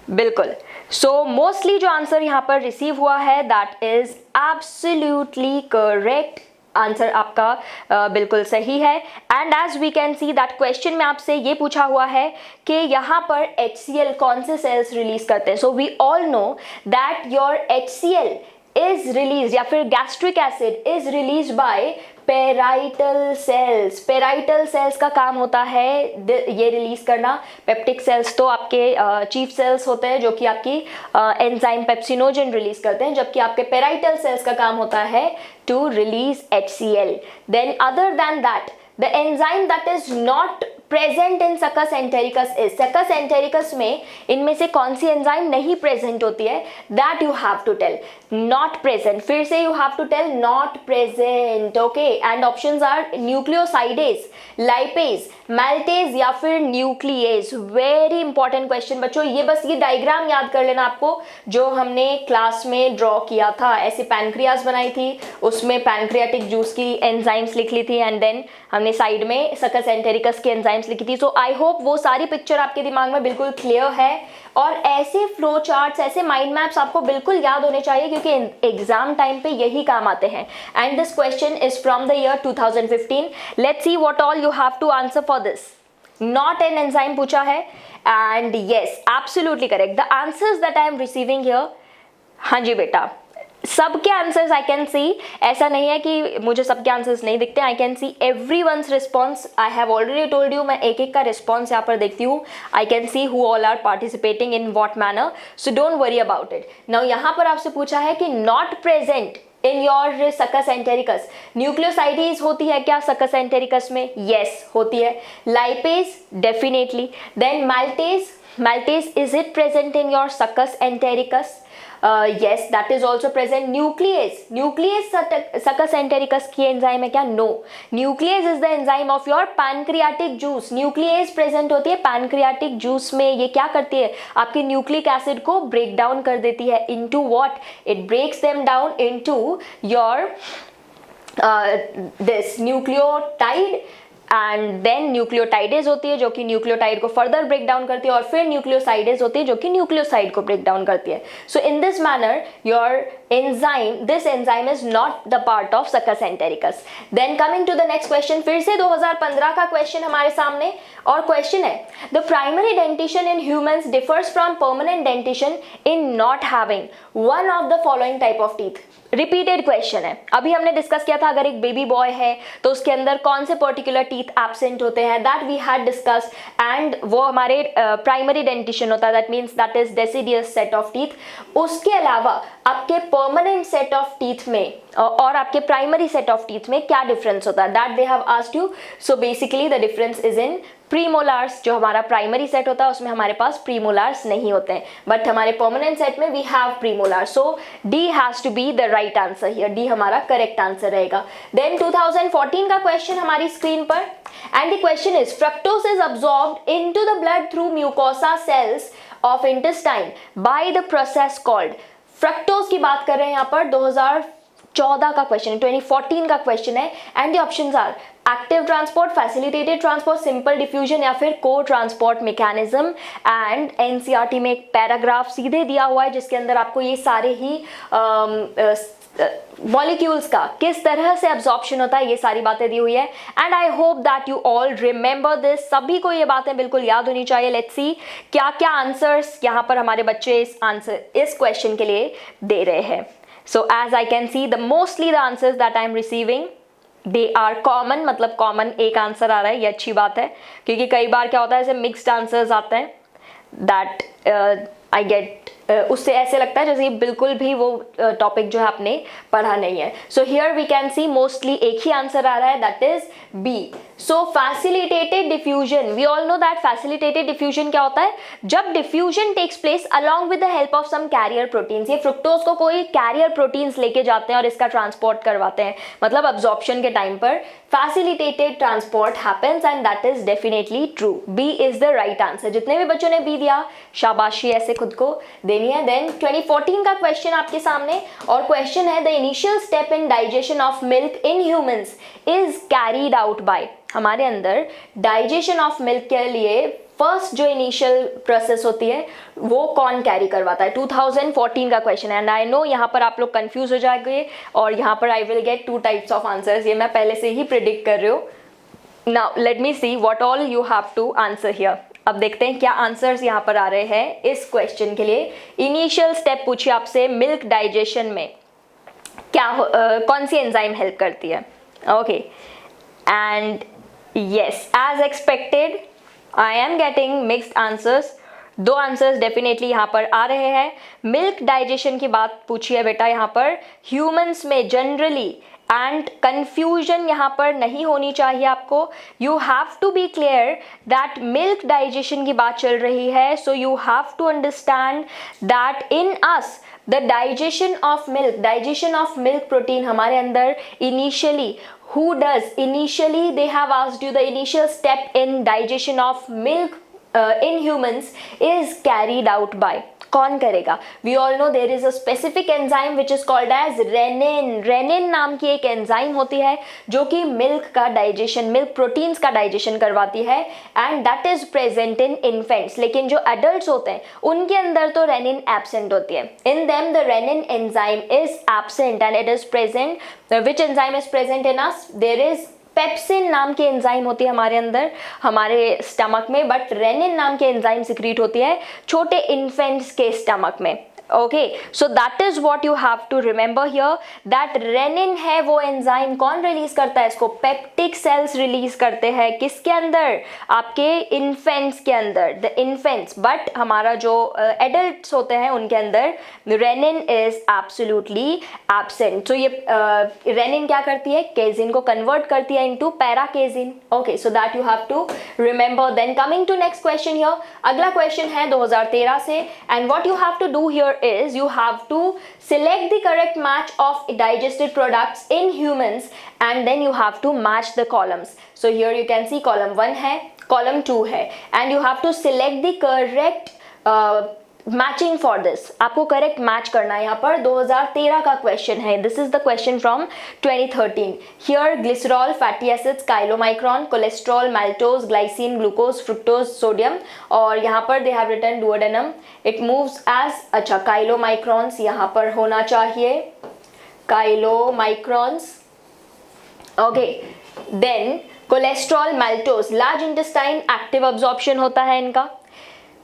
A: बिल्कुल. So mostly जो answer यहाँ पर receive हुआ है that is absolutely correct. Answer आपका बिल्कुल सही है. And as we can see that question में आपसे ये पूछा हुआ है कि यहाँ पर HCl कौन से सेल्स रिलीज करते हैं. So we all know that your HCl is release या फिर gastric acid is release by parietal cells. Parietal cells का काम होता है ये रिलीज करना. पेप्टिक सेल्स तो आपके चीफ सेल्स होते हैं जो कि आपकी एंजाइम पेप्सिनोजन रिलीज करते हैं, जबकि आपके पेराइटल सेल्स का काम होता है to release HCl. Then other than that the enzyme that is not present in succus entericus is, succus entericus में इनमें से कौन सी एंजाइम नहीं प्रेजेंट होती है, that you have to tell. Not present, फिर से you have to tell not present. Okay, and options are nucleosidase, lipase, maltase या फिर न्यूक्लिएज. वेरी इंपॉर्टेंट क्वेश्चन बच्चों, ये बस ये डायग्राम याद कर लेना आपको जो हमने क्लास में ड्रॉ किया था. ऐसे पैनक्रियाज बनाई थी, उसमें पैनक्रियाटिक जूस की एंजाइम्स लिख ली थी एंड देन हमने साइड में सकस एंटेरिकस की एंजाइम्स लिखी थी. सो आई होप वो सारी पिक्चर आपके दिमाग में बिल्कुल क्लियर है. और ऐसे फ्लो चार्ट्स, ऐसे माइंड मैप्स आपको बिल्कुल याद होने चाहिए क्योंकि एग्जाम टाइम पे यही काम आते हैं. And this question is from the year 2015. Let's see what all you have to answer for this. Not an enzyme पूछा है and yes absolutely correct. The answers that I am receiving here, हाँ जी बेटा, सबके answers I can सी. ऐसा नहीं है कि मुझे सबके आंसर्स नहीं दिखते. I can see everyone's response. I have already told you, मैं एक एक का रिस्पॉन्स यहाँ पर देखती हूँ. I can see who all are participating in what manner, so don't worry about it. नाउ यहाँ पर आपसे पूछा है कि not present in your succus entericus. Nucleosidase होती है क्या सकस एंटेरिकस में? यस होती है. Lipase definitely. Then maltase is it present in your succus entericus? Yes, that is also present. Nuclease सकस एंटेरिकस की एंजाइम है क्या? No. Nuclease is the enzyme of your pancreatic juice. Nuclease present होती है pancreatic juice में. ये क्या करती है? आपके न्यूक्लिक एसिड को ब्रेक डाउन कर देती है. into what? It breaks them down into your this nucleotide and then nucleotidase होती है जो कि न्यूक्लियोटाइड को फर्दर ब्रेक डाउन करती है और फिर न्यूक्लियोसाइडेज होती है जो कि न्यूक्लियोसाइड को ब्रेक डाउन करती है. So in this manner your enzyme, this enzyme is not the part of succus entericus. Then coming to the next question, फिर से 2015 का क्वेश्चन हमारे सामने. और क्वेश्चन है the primary dentition in humans differs from permanent dentition in not having one of the following type of teeth. Repeated question है. अभी हमने डिस्कस किया था अगर एक बेबी बॉय है तो उसके अंदर कौन से पर्टिकुलर टीथ एब्सेंट होते हैं, that we had discuss. And वो हमारे प्राइमरी डेंटिशन होता है, that means that is deciduous set of teeth. उसके अलावा आपके परमानेंट सेट ऑफ टीथ में और आपके प्राइमरी सेट ऑफ टीथ में क्या डिफरेंस होता है, that they have asked you. So basically the difference is in premolars. जो हमारा प्राइमरी सेट होता है उसमें हमारे पास प्रीमोलार्स नहीं होते हैं, बट हमारे परमानेंट सेट में we have premolars. So D has to be the right answer here. D हमारा करेक्ट आंसर रहेगा. देन 2014 का क्वेश्चन हमारी स्क्रीन पर and the question is fructose is absorbed into the blood through mucosa cells of intestine by the process called. Fructose की बात कर रहे हैं यहाँ पर. 2014 का क्वेश्चन, 2014 का क्वेश्चन है and the options are active transport, facilitated transport, simple diffusion या फिर को ट्रांसपोर्ट मैकेनिज्म. एंड एनसीईआरटी में एक पैराग्राफ सीधे दिया हुआ है जिसके अंदर आपको ये सारे ही मॉलिक्यूल्स का किस तरह से एब्जॉर्प्शन होता है ये सारी बातें दी हुई है. And I hope that you all remember this. सभी को ये बातें बिल्कुल याद होनी चाहिए. लेट्स सी क्या क्या आंसर्स यहाँ पर हमारे बच्चे इस क्वेश्चन के लिए दे रहे हैं. So as I can see the mostly the answers that I am receiving they are common. मतलब कॉमन एक आंसर आ रहा है, ये अच्छी बात है क्योंकि कई बार क्या होता है ऐसे मिक्स्ड आंसर्स आते हैं दैट आई गेट उससे ऐसे लगता है जैसे बिल्कुल भी वो टॉपिक जो है आपने पढ़ा नहीं है. So here we can see mostly एक ही आंसर आ रहा है, that is B. So facilitated diffusion, we all know that facilitated diffusion क्या होता है, जब diffusion takes place along with the help of some carrier proteins. ये फ्रुक्टोज को कोई कैरियर प्रोटीन्स लेके जाते हैं और इसका ट्रांसपोर्ट करवाते हैं. मतलब अब्जॉर्प्शन के टाइम पर facilitated transport happens and that is definitely true. B is the right answer. जितने भी बच्चों ने बी दिया शाबाशी ऐसे खुद को देनी है. देन 2014 का क्वेश्चन आपके सामने और क्वेश्चन है the initial step in digestion of milk in humans is carried out by. हमारे अंदर डाइजेशन ऑफ मिल्क के लिए फर्स्ट जो इनिशियल प्रोसेस होती है वो कौन कैरी करवाता है. 2014 का क्वेश्चन है एंड आई नो यहाँ पर आप लोग कंफ्यूज हो जाएंगे और यहाँ पर I will get 2 types of answers. ये मैं पहले से ही प्रिडिक्ट कर रही हूँ. Now let me see what all you have to answer here. अब देखते हैं क्या आंसर्स यहाँ पर आ रहे हैं इस क्वेश्चन के लिए. इनिशियल स्टेप पूछिए आपसे मिल्क डाइजेशन में क्या कौन सी एंजाइम हेल्प करती है. Okay and yes as expected I am getting mixed answers. 2 answers definitely यहाँ पर आ रहे हैं. मिल्क डाइजेशन की बात पूछी है बेटा यहाँ पर. ह्यूमंस में जनरली एंड कंफ्यूजन यहाँ पर नहीं होनी चाहिए आपको. You have to B clear that milk digestion की बात चल रही है. So you have to understand that in us the digestion of milk protein हमारे अंदर initially initially they have asked you the initial step in digestion of milk in humans is carried out by. कौन करेगा? We all know there is a specific enzyme which is called as rennin नाम की एक enzyme होती है जो कि milk proteins का डाइजेशन करवाती है and that is present in infants. लेकिन जो एडल्ट्स होते हैं उनके अंदर तो रेनिन एब्सेंट होती है. In them the rennin enzyme is absent and it is present. Which enzyme is present in us? There is pepsin नाम की एंजाइम होती है हमारे अंदर, हमारे स्टमक में, बट रेनिन नाम की एंजाइम सिक्रीट होती है छोटे इन्फेंट्स के स्टमक में. Okay, so that is what you have to remember here, that rennin है वो एंजाइम. कौन रिलीज करता है इसको? पेप्टिक सेल्स रिलीज करते हैं. किसके अंदर? आपके इन्फेंट्स के अंदर, द इन्फेंट्स. बट हमारा जो एडल्ट्स होते हैं उनके अंदर रेनिन इज एब्सोल्युटली एब्सेंट. तो ये रेनिन क्या करती है? केजिन को कन्वर्ट करती है into paracasein. Okay, so that you have to remember. Then coming to next question here. अगला क्वेश्चन है 2013 से and what you have to do here is you have to select the correct match of digested products in humans and then you have to match the columns. So here you can see column 1 है, column 2 है and you have to select the correct matching for this. आपको correct match करना है. यहाँ पर 2013 का question है. This is the question from 2013. Here glycerol, fatty acids, chylomicron, cholesterol, maltose, glycine, glucose, fructose, sodium. और यहाँ पर they have written duodenum. It moves as, अच्छा काइलोमाइक्रॉन्स यहाँ पर होना चाहिए, chylomicrons. Okay, then cholesterol, maltose, large intestine, active absorption होता है इनका.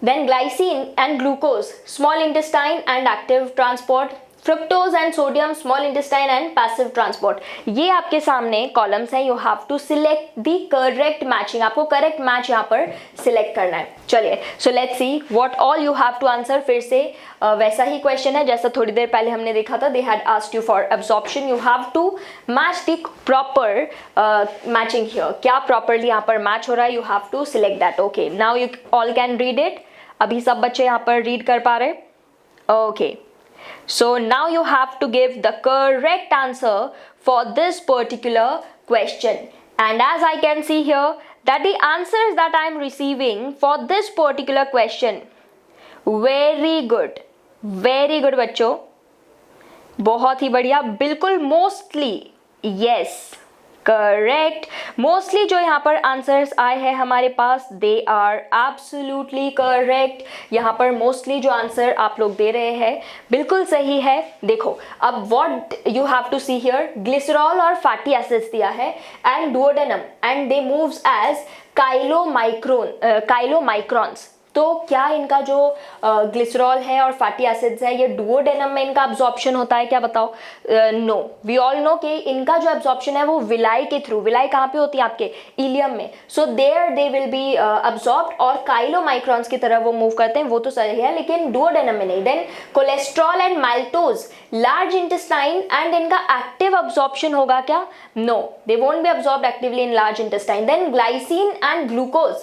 A: Then glycine and glucose, small intestine and active transport. Fructose and sodium, small intestine and passive transport. ये आपके सामने कॉलम्स हैं. You have to select the correct matching. आपको correct match यहाँ पर सिलेक्ट करना है. चलिए, so let's see what all you have to answer. फिर से वैसा ही क्वेश्चन है जैसा थोड़ी देर पहले हमने देखा था. They had asked you for absorption. You have to match the proper matching here. क्या प्रॉपरली यहाँ पर मैच हो रहा है? You have to select that. Okay, now you all can read it. अभी सब बच्चे यहाँ पर रीड कर पा रहे? Okay, so now you have to give the correct answer for this particular question. And as I can see here that the answers that I am receiving for this particular question, very good बच्चों, बहुत ही बढ़िया, बिल्कुल mostly yes, correct. Mostly जो यहाँ पर answers आए हैं हमारे पास, दे आर एब्सोल्युटली करेक्ट. यहाँ पर मोस्टली जो आंसर आप लोग दे रहे हैं बिल्कुल सही है. देखो अब what you have to see here, glycerol और फैटी एसिड्स दिया है and duodenum and they moves as chylomicrons. तो क्या इनका जो ग्लिसरॉल है और फैटी एसिड्स है ये डुओडेनम में इनका अब्जॉर्प्शन होता है क्या? बताओ. नो, वी ऑल नो कि इनका जो अब्जॉर्प्शन है वो विलाई के थ्रू. विलाई कहाँ पे होती है? आपके इलियम में. So there they will be absorbed और काइलोमाइक्रॉन्स की तरह वो मूव करते हैं. वो तो सही है, लेकिन डुओडेनम में नहीं. Then cholesterol and maltose, large intestine and इनका एक्टिव अब्जॉर्प्शन होगा क्या? No, they won't be absorbed actively in large intestine. Then glycine and glucose,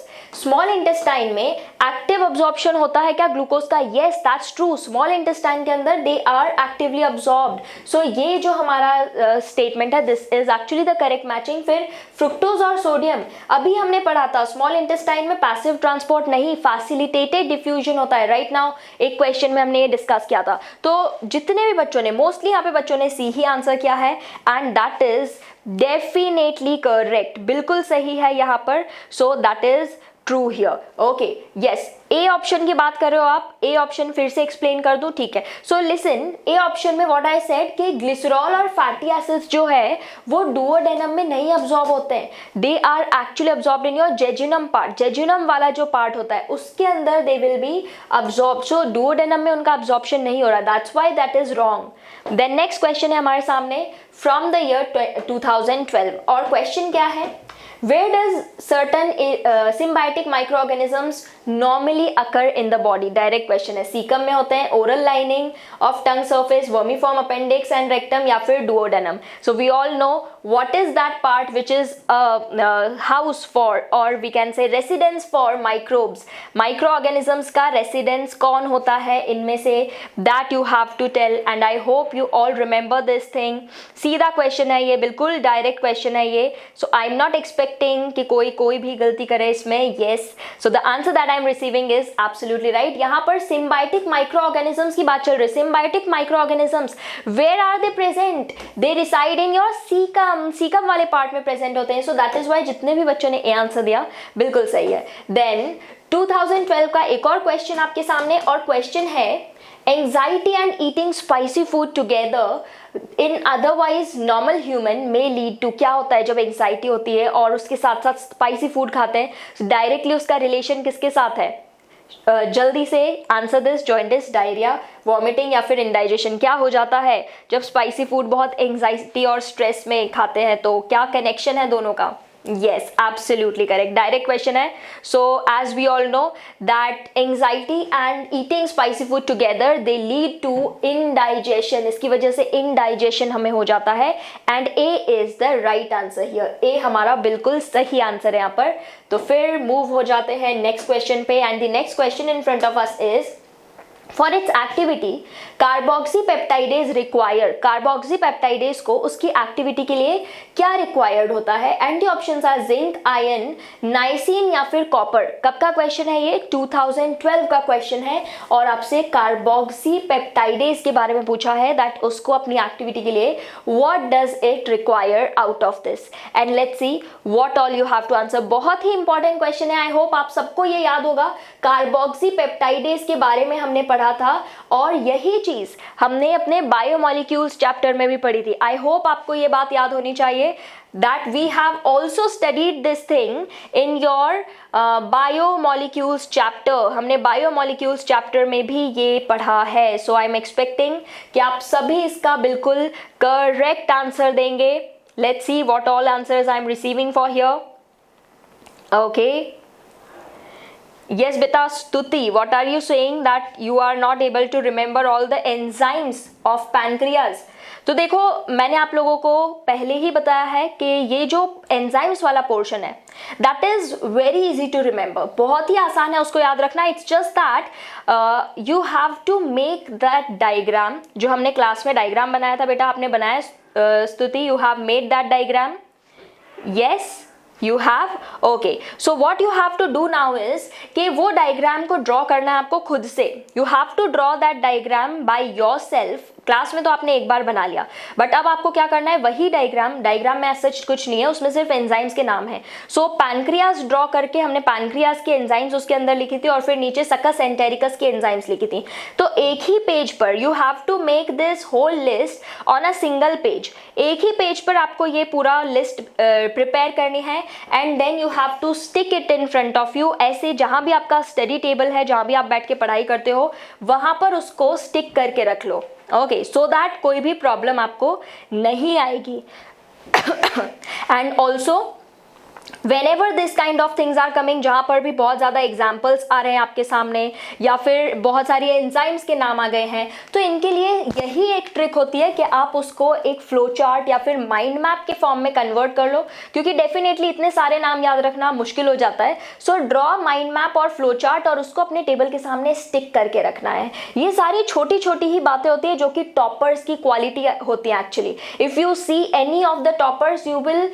A: small intestine में एक्टिव अब्जॉर्प्शन होता है क्या ग्लूकोज का? Yes, that's true. Small intestine के अंदर they are actively absorbed. So ये जो हमारा स्टेटमेंट है, this is actually the correct matching. फिर फ्रुक्टोज और सोडियम, अभी हमने पढ़ा था स्मॉल इंटेस्टाइन में पैसिव ट्रांसपोर्ट नहीं, फैसिलिटेटेड डिफ्यूजन होता है. राइट नाउ एक क्वेश्चन में हमने ये डिस्कस किया था. तो जितने भी बच्चों ने, मोस्टली यहाँ पे बच्चों ने सी ही आंसर किया है and that is definitely correct. बिल्कुल सही है यहाँ पर. सो that is true here. Okay, yes. A option की बात कर रहे हो आप. ए ऑप्शन फिर से एक्सप्लेन कर दूं? ठीक है. सो लिसन, ए ऑप्शन में व्हाट आई सेड कि ग्लिसरॉल और फैटी एसिड्स जो है वो डुओडेनम में नहीं अब्सॉर्ब होते हैं. They are actually absorbed in your jejunum part. Jejunum वाला जो पार्ट होता है उसके अंदर they will be absorb. So duodenum में उनका अब्सॉर्प्शन नहीं हो रहा. That's why that is wrong. Then next question है हमारे सामने फ्रॉम द ईयर 2012 और क्वेश्चन क्या है? Where does certain symbiotic microorganisms normally occur in the body? Direct question है. सीकम में होते हैं, oral lining of tongue surface, vermiform appendix and rectum, या फिर duodenum. So we all know what is that part which is a house for, or we can say residence for microbes. Microorganisms का residence कौन होता है इनमें से? That you have to tell, and I hope you all remember this thing. सीधा question है ये, बिल्कुल डायरेक्ट क्वेश्चन है ये. So I am not expecting कि कोई भी गलती करे इसमें. Yes, so the answer that I am receiving is absolutely right. यहाँ पर symbiotic microorganisms की बात चल रही है. Symbiotic microorganisms, where are they present? They reside in your caecum वाले पार्ट में प्रेजेंट होते हैं. सो दैट इज वाई जितने भी बच्चों ने ए आंसर दिया बिल्कुल सही है. देन 2012 का एक और क्वेश्चन आपके सामने, और क्वेश्चन है anxiety and eating spicy food together in otherwise normal human may lead to. क्या होता है जब एंजाइटी होती है और उसके साथ साथ स्पाइसी फूड खाते हैं, डायरेक्टली उसका रिलेशन किसके साथ है? जल्दी से answer this. Jaundice, diarrhoea, vomiting, या फिर इंडाइजेशन. क्या हो जाता है जब स्पाइसी फूड बहुत एंजाइटी और स्ट्रेस में खाते हैं? तो क्या कनेक्शन है दोनों का? Yes, absolutely correct. Direct question है. So as we all know that anxiety and eating spicy food together they lead to indigestion. इसकी वजह से indigestion हमें हो जाता है. And A is the right answer here. A हमारा बिल्कुल सही आंसर है यहाँ पर. तो फिर मूव हो जाते हैं नेक्स्ट क्वेश्चन पे. And the next question in front of us is, for its activity carboxypeptidase require. Carboxypeptidase को उसकी एक्टिविटी के लिए क्या रिक्वायर्ड होता है? And the options are zinc, iron, niacin, या फिर कॉपर. कब का क्वेश्चन है ये? 2012 का क्वेश्चन है, और आपसे कार्बोक्सीपेप्टाइडेज के बारे में पूछा है दैट उसको अपनी एक्टिविटी के लिए what does it require out of this. And let's see what all you have to answer. बहुत ही इंपॉर्टेंट क्वेश्चन है. आई होप आप सबको ये याद होगा. कार्बोक्सीपेप्टाइडेज के बारे में हमने पढ़ा था, और यही चीज हमने अपने बायोमोलिक्यूल्स चैप्टर में भी पढ़ी थी. आई होप आपको ये बात याद होनी चाहिए that we have also studied this thing in your biomolecules chapter. हमने biomolecules chapter में भी ये पढ़ा है. So I'm expecting कि आप सभी इसका बिल्कुल correct answer देंगे. Let's see what all answers I'm receiving for here. Okay. Yes, beta Stuti, what are you saying that you are not able to remember all the enzymes of pancreas? तो देखो, मैंने आप लोगों को पहले ही बताया है कि ये जो एंजाइम्स वाला पोर्शन है that is very easy to remember. बहुत ही आसान है उसको याद रखना. It's just that you have to make that diagram. जो हमने क्लास में डायग्राम बनाया था बेटा, आपने बनाया स्तुति, you have made that diagram. Yes, you have. Okay, so what you have to do now is कि वो डायग्राम को ड्रॉ करना है आपको खुद से. You have to draw that diagram by yourself. Class में तो आपने एक बार बना लिया, बट अब आपको क्या करना है? वही डायग्राम में सच कुछ नहीं है, उसमें सिर्फ एंजाइम्स के नाम है. सो पैनक्रियाज ड्रॉ करके हमने पैनक्रियाज के एंजाइम्स उसके अंदर लिखी थी, और फिर नीचे सकस एंटेरिकस के एंजाइम्स लिखी थी. तो एक ही पेज पर you have to make this whole list on a single page. एक ही पेज पर आपको ये पूरा लिस्ट प्रिपेयर करनी है, and then you have to stick it in front of you. ऐसे जहां भी आपका स्टडी टेबल है, जहां भी आप बैठ के पढ़ाई करते हो, वहां पर उसको स्टिक करके रख लो. ओके, सो दैट कोई भी प्रॉब्लम आपको नहीं आएगी. And also whenever this kind of things are coming, जहाँ पर भी बहुत ज़्यादा एग्जाम्पल्स आ रहे हैं आपके सामने, या फिर बहुत सारी एंजाइम्स के नाम आ गए हैं, तो इनके लिए यही एक ट्रिक होती है कि आप उसको एक फ्लो चार्ट या फिर माइंड मैप के फॉर्म में कन्वर्ट कर लो, क्योंकि डेफिनेटली इतने सारे नाम याद रखना मुश्किल हो जाता है. सो ड्रॉ माइंड मैप और फ्लो चार्ट, और उसको अपने टेबल के सामने स्टिक करके रखना है. ये सारी छोटी छोटी ही बातें होती है जो कि टॉपर्स की क्वालिटी होती है actually. If you see any of the toppers, you will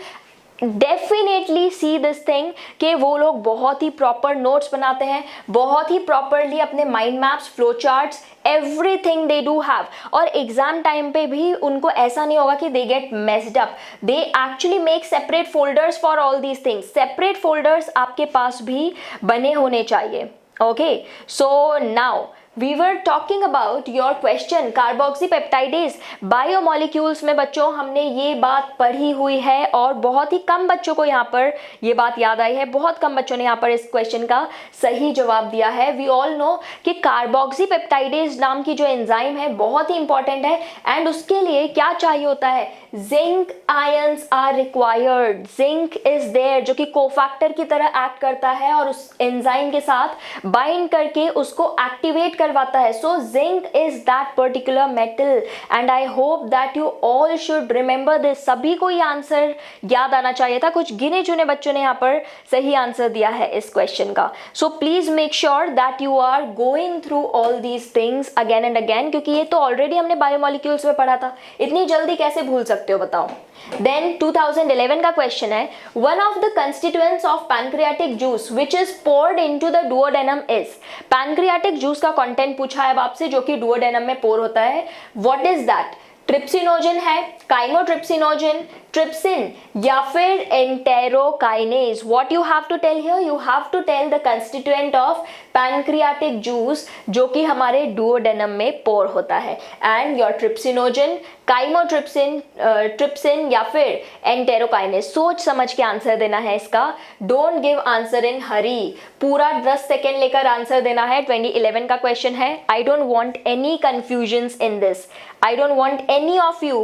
A: definitely see this thing कि वो लोग बहुत ही प्रॉपर नोट्स बनाते हैं, बहुत ही प्रॉपरली अपने mind maps, flow charts, everything they do have. और एग्जाम टाइम पे भी उनको ऐसा नहीं होगा कि they get messed up. They actually make separate folders for all these things. Separate folders आपके पास भी बने होने चाहिए. Okay, so now we were talking about your question carboxypeptidase biomolecules में बच्चों हमने ये बात पढ़ी हुई है और बहुत ही कम बच्चों को यहाँ पर ये बात याद आई है, बहुत कम बच्चों ने यहाँ पर इस क्वेश्चन का सही जवाब दिया है। वी ऑल नो कि कार्बोक्सीपेप्टाइडेज नाम की जो एंजाइम है बहुत ही इंपॉर्टेंट है एंड उसके लिए क्या चाहिए होता है, zinc ions are required. Zinc is there जो कि कोफैक्टर की तरह एक्ट करता है और उस एंजाइम के साथ बाइंड करके उसको एक्टिवेट करवाता है। So zinc is that particular metal and I hope that you all should remember this. सभी को ये आंसर याद आना चाहिए था। कुछ गिने चुने बच्चों ने यहाँ पर सही आंसर दिया है इस क्वेश्चन का। So please make sure that you are going through all these things again and again, क्योंकि ये तो ऑलरेडी हमने बायोमोलिक्यूल्स में पढ़ा था, इतनी जल्दी कैसे भूल सकते हो बताओ। देन 2011 का क्वेश्चन है, one of the constituents of pancreatic juice which is poured into the duodenum is. Pancreatic juice का कंटेंट पूछा है अब आपसे जो कि डुओडेनम में पोर होता है। What is that? ट्रिप्सिनोजन है, काइमोट्रिप्सिनोजन, ट्रिप्सिन या फिर enterokinase. What you have to tell here, you have to tell the constituent of pancreatic juice जो कि हमारे डुओडेनम में पोर होता है। And your trypsinogen, chymotrypsin, trypsin या फिर एंटेरोकाइनेज। सोच समझ के आंसर देना है इसका। डोंट गिव आंसर इन हरी। पूरा 10 सेकेंड लेकर आंसर देना है। 2011 का क्वेश्चन है। I don't want any confusions in this. I don't want any of you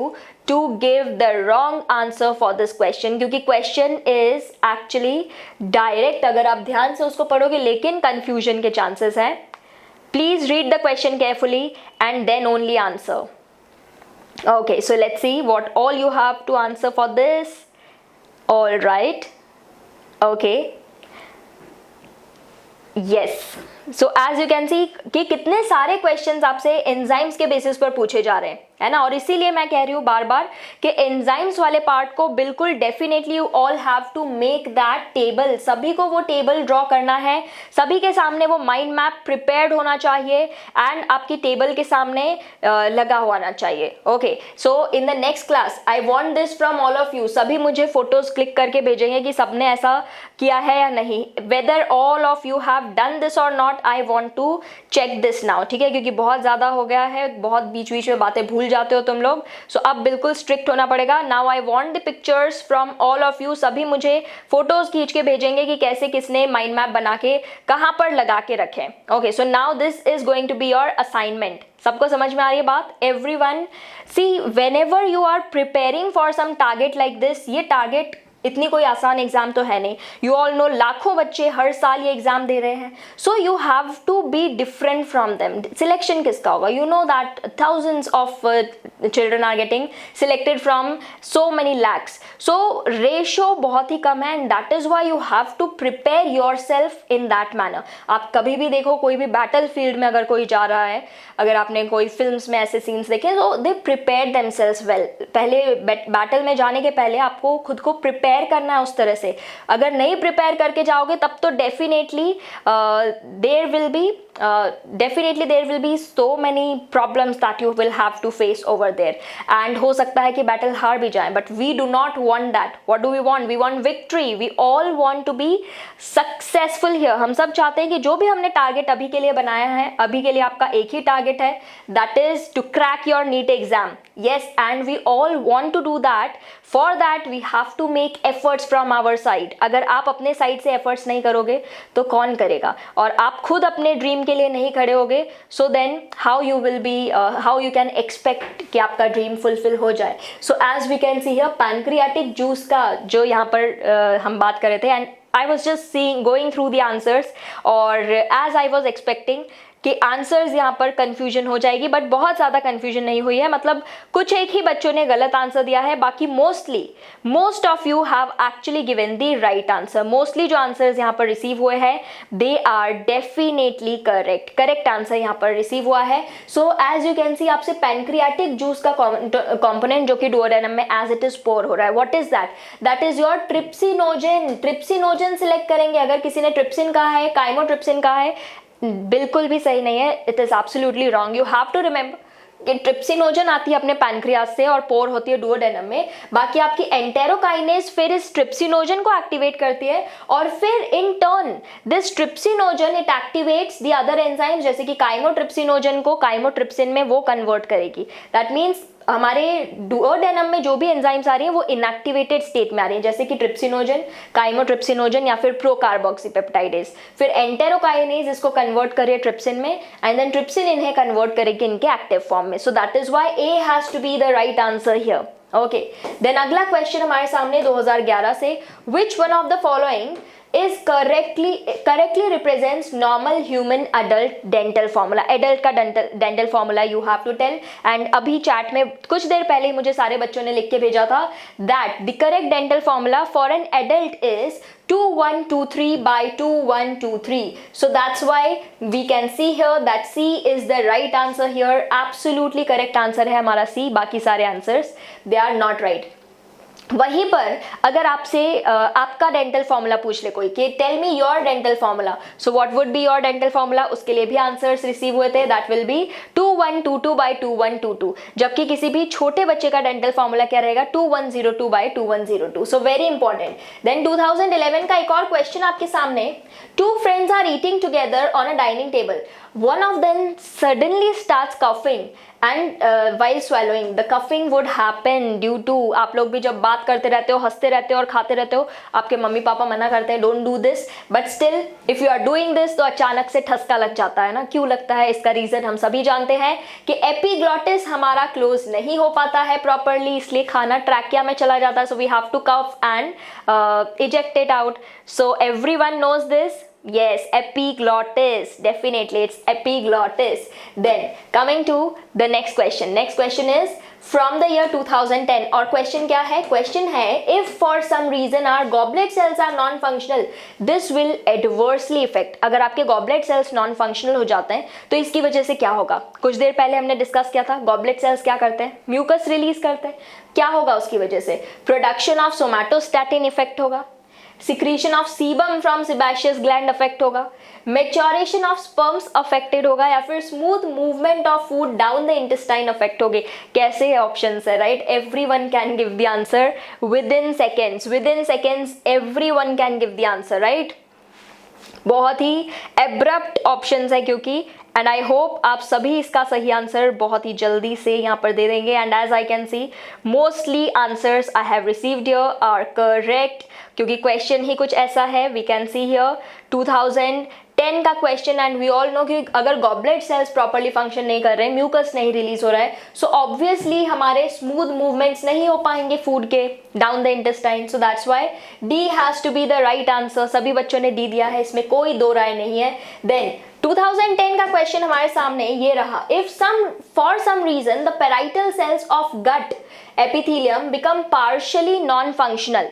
A: to give the wrong answer for this question, क्योंकि question is actually direct अगर आप ध्यान से उसको पढ़ोगे, लेकिन confusion के chances हैं। Please read the question carefully and then only answer. Okay, so let's see what all you have to answer for this. All right. Okay. Yes. So as you can see कि कितने सारे questions आपसे enzymes के basis पर पूछे जा रहे हैं, है ना। और इसीलिए मैं कह रही हूँ बार बार कि एंजाइम्स वाले पार्ट को बिल्कुल definitely you all have to make that table. सभी को वो टेबल ड्रॉ करना है, सभी के सामने वो माइंड मैप प्रिपेयर्ड होना चाहिए एंड आपकी टेबल के सामने लगा होना चाहिए। Okay, so in the next class I want this from all of you. सभी मुझे फोटोज क्लिक करके भेजेंगे कि सबने ऐसा किया है या नहीं। Whether all of you have done this और not, I want to check this now, ठीक है, क्योंकि बहुत ज्यादा हो गया है, बहुत बीच बीच में बातें भूल जाते हो तुम लोग। सो अब बिल्कुल स्ट्रिक्ट होना पड़ेगा। Now I want the pictures from all of you. सभी मुझे फोटोज खींच के भेजेंगे कि कैसे किसने माइंड मैप बना के कहां पर लगा के रखे। Okay, so now this is going to be your assignment. सबको समझ में आ रही है बात? Everyone see, whenever you are preparing for some target like this, ये टारगेट इतनी कोई आसान एग्जाम तो है नहीं। यू ऑल नो लाखों बच्चे हर साल ये एग्जाम दे रहे हैं। So you have to be different from them. Selection किसका होगा? You know that thousands of children are getting selected from so many lakhs. So ratio बहुत ही कम है and that is why you have to prepare yourself in that manner. आप कभी भी देखो कोई भी बैटल फील्ड में अगर कोई जा रहा है, अगर आपने कोई फिल्म्स में ऐसे सीन्स देखे, तो दे प्रिपेयर देमसेल्व्स वेल। पहले बैटल में जाने के पहले आपको खुद को प्रिपेयर करना है उस तरह से। अगर नहीं प्रिपेयर करके जाओगे तब तो definitely there will be so many problems that you will have to face over there and हो सकता है कि बैटल हार भी जाए। But we do not want that. What do we want? We want victory. We all want to be successful here. हम सब चाहते हैं कि जो भी हमने टारगेट अभी के लिए बनाया है, अभी के लिए आपका एक ही टारगेट है, that is to crack your NEET exam. Yes, and we all want to do that. For that we have to make efforts from our side. अगर आप अपने साइड से एफर्ट्स नहीं करोगे तो कौन करेगा? और आप खुद अपने ड्रीम के लिए नहीं खड़े होगे, so then how you can expect कि आपका ड्रीम फुलफिल हो जाए। So as we can see here, pancreatic juice का जो यहाँ पर हम बात कर रहे थे, and I was just going through the answers, और एज आई वॉज एक्सपेक्टिंग कि आंसर्स यहाँ पर कंफ्यूजन हो जाएगी, बट बहुत ज़्यादा कंफ्यूजन नहीं हुई है। मतलब कुछ एक ही बच्चों ने गलत आंसर दिया है, बाकी most of you have actually given the right answer. Mostly जो आंसर्स यहाँ पर रिसीव हुए हैं, they are definitely correct answer यहाँ पर रिसीव हुआ है। So as you can see, आपसे पैनक्रियाटिक जूस का कॉम्पोनेंट जो कि डुओडेनम में एज इट इज पोर हो रहा है, what is that? That is your trypsinogen. Trypsinogen select करेंगे। अगर किसी ने ट्रिप्सिन कहा है, काइमोट्रिप्सिन कहा है, बिल्कुल भी सही नहीं है। It is absolutely wrong. You have to remember कि ट्रिप्सिनोजन आती है अपने पैनक्रियास से और पोर होती है डुओडेनम में। बाकी आपकी एंटेरोकाइनेज फिर इस ट्रिप्सिनोजन को एक्टिवेट करती है और फिर in turn this trypsinogen it activates the other enzyme, जैसे कि काइमोट्रिप्सिनोजन को काइमोट्रिप्सिन में वो कन्वर्ट करेगी। दैट मीन्स हमारे डुओडेनम में जो भी एंजाइम्स आ रही हैं वो इनएक्टिवेटेड स्टेट में आ रही हैं, जैसे कि ट्रिप्सिनोजन, काइमोट्रिप्सिनोजन या फिर प्रोकार्बोक्सीपेप्टाइडेज। फिर एंटेरोकाइनेज इसको कन्वर्ट करे ट्रिप्सिन में एंड देन ट्रिप्सिन इन्हें कन्वर्ट करेगी इनके एक्टिव फॉर्म में। So that is why A has to be the right answer here. Okay, then अगला क्वेश्चन हमारे सामने 2011 से, which one of the following is correctly represents normal human adult dental formula। adult का dental formula you have to tell। and अभी chat में कुछ देर पहले ही मुझे सारे बच्चों ने लिख के भेजा था that the correct dental formula for an adult is 2123 by 2123। so that's why we can see here that C is the right answer here। absolutely correct answer है हमारा C। बाकी सारे answers they are not right। वहीं पर अगर आपसे आपका dental formula पूछ ले कोई कि tell me your dental formula, so what would be your dental formula, उसके लिए भी आंसर्स रिसीव हुए थे। That will be 2122 by 2122। जबकि किसी भी छोटे बच्चे का डेंटल फॉर्मूला क्या रहेगा 2102 by 2102। So very important. Then 2011 का एक और क्वेश्चन आपके सामने, two friends are eating together on a dining table, one of them suddenly starts coughing and while swallowing the coughing would happen due to, आप लोग भी जब बात करते रहते हो, हंसते रहते हो और खाते रहते हो, आपके मम्मी पापा मना करते हैं don't do this, but still if you are doing this तो अचानक से ठसका लग जाता है ना। क्यों लगता है? इसका रीजन हम सभी जानते हैं कि एपिग्लॉटिस हमारा क्लोज नहीं हो पाता है प्रॉपरली, इसलिए खाना ट्रैकिया में चला जाता है। So we have to cough and eject it out. So everyone knows this. Yes, epiglottis, definitely it's epiglottis। Then coming to the next question। next question is from the year 2010 और question क्या है? question है if for some reason our goblet cells are non-functional this will adversely affect। अगर आपके goblet cells non-functional हो जाते हैं तो इसकी वजह से क्या होगा? कुछ देर पहले हमने डिस्कस किया था goblet cells क्या करते हैं? म्यूकस रिलीज करते हैं। क्या होगा उसकी वजह से? प्रोडक्शन ऑफ सोमैटोस्टैटिन इफेक्ट होगा, secretion of sebum from sebaceous gland affect होगा, मेच्योरेशन ऑफ स्पर्म्स अफेक्टेड होगा, या फिर smooth movement of food down the intestine affect होगी। कैसे है ऑप्शंस है, right? Everyone can give the answer with in seconds everyone can give the answer, right? बहुत ही abrupt options है क्योंकि, एंड आई होप आप सभी इसका सही आंसर बहुत ही जल्दी से यहाँ पर दे देंगे। And as I can see mostly answers I have received here are correct, क्योंकि क्वेश्चन ही कुछ ऐसा है। वी कैन सी हियर 2010 का question and we all know कि अगर गॉबलेट सेल्स प्रॉपर्ली फंक्शन नहीं कर रहे हैं, म्यूकस नहीं रिलीज हो रहा है, सो ऑब्वियसली हमारे स्मूथ मूवमेंट्स नहीं हो पाएंगे फूड के down the intestine. So that's why D has to be the right answer. सभी बच्चों ने डी दिया है, इसमें कोई दो राय नहीं है। देन 2010 का क्वेश्चन हमारे सामने ये रहा, if for some reason the parietal cells of gut epithelium become partially non functional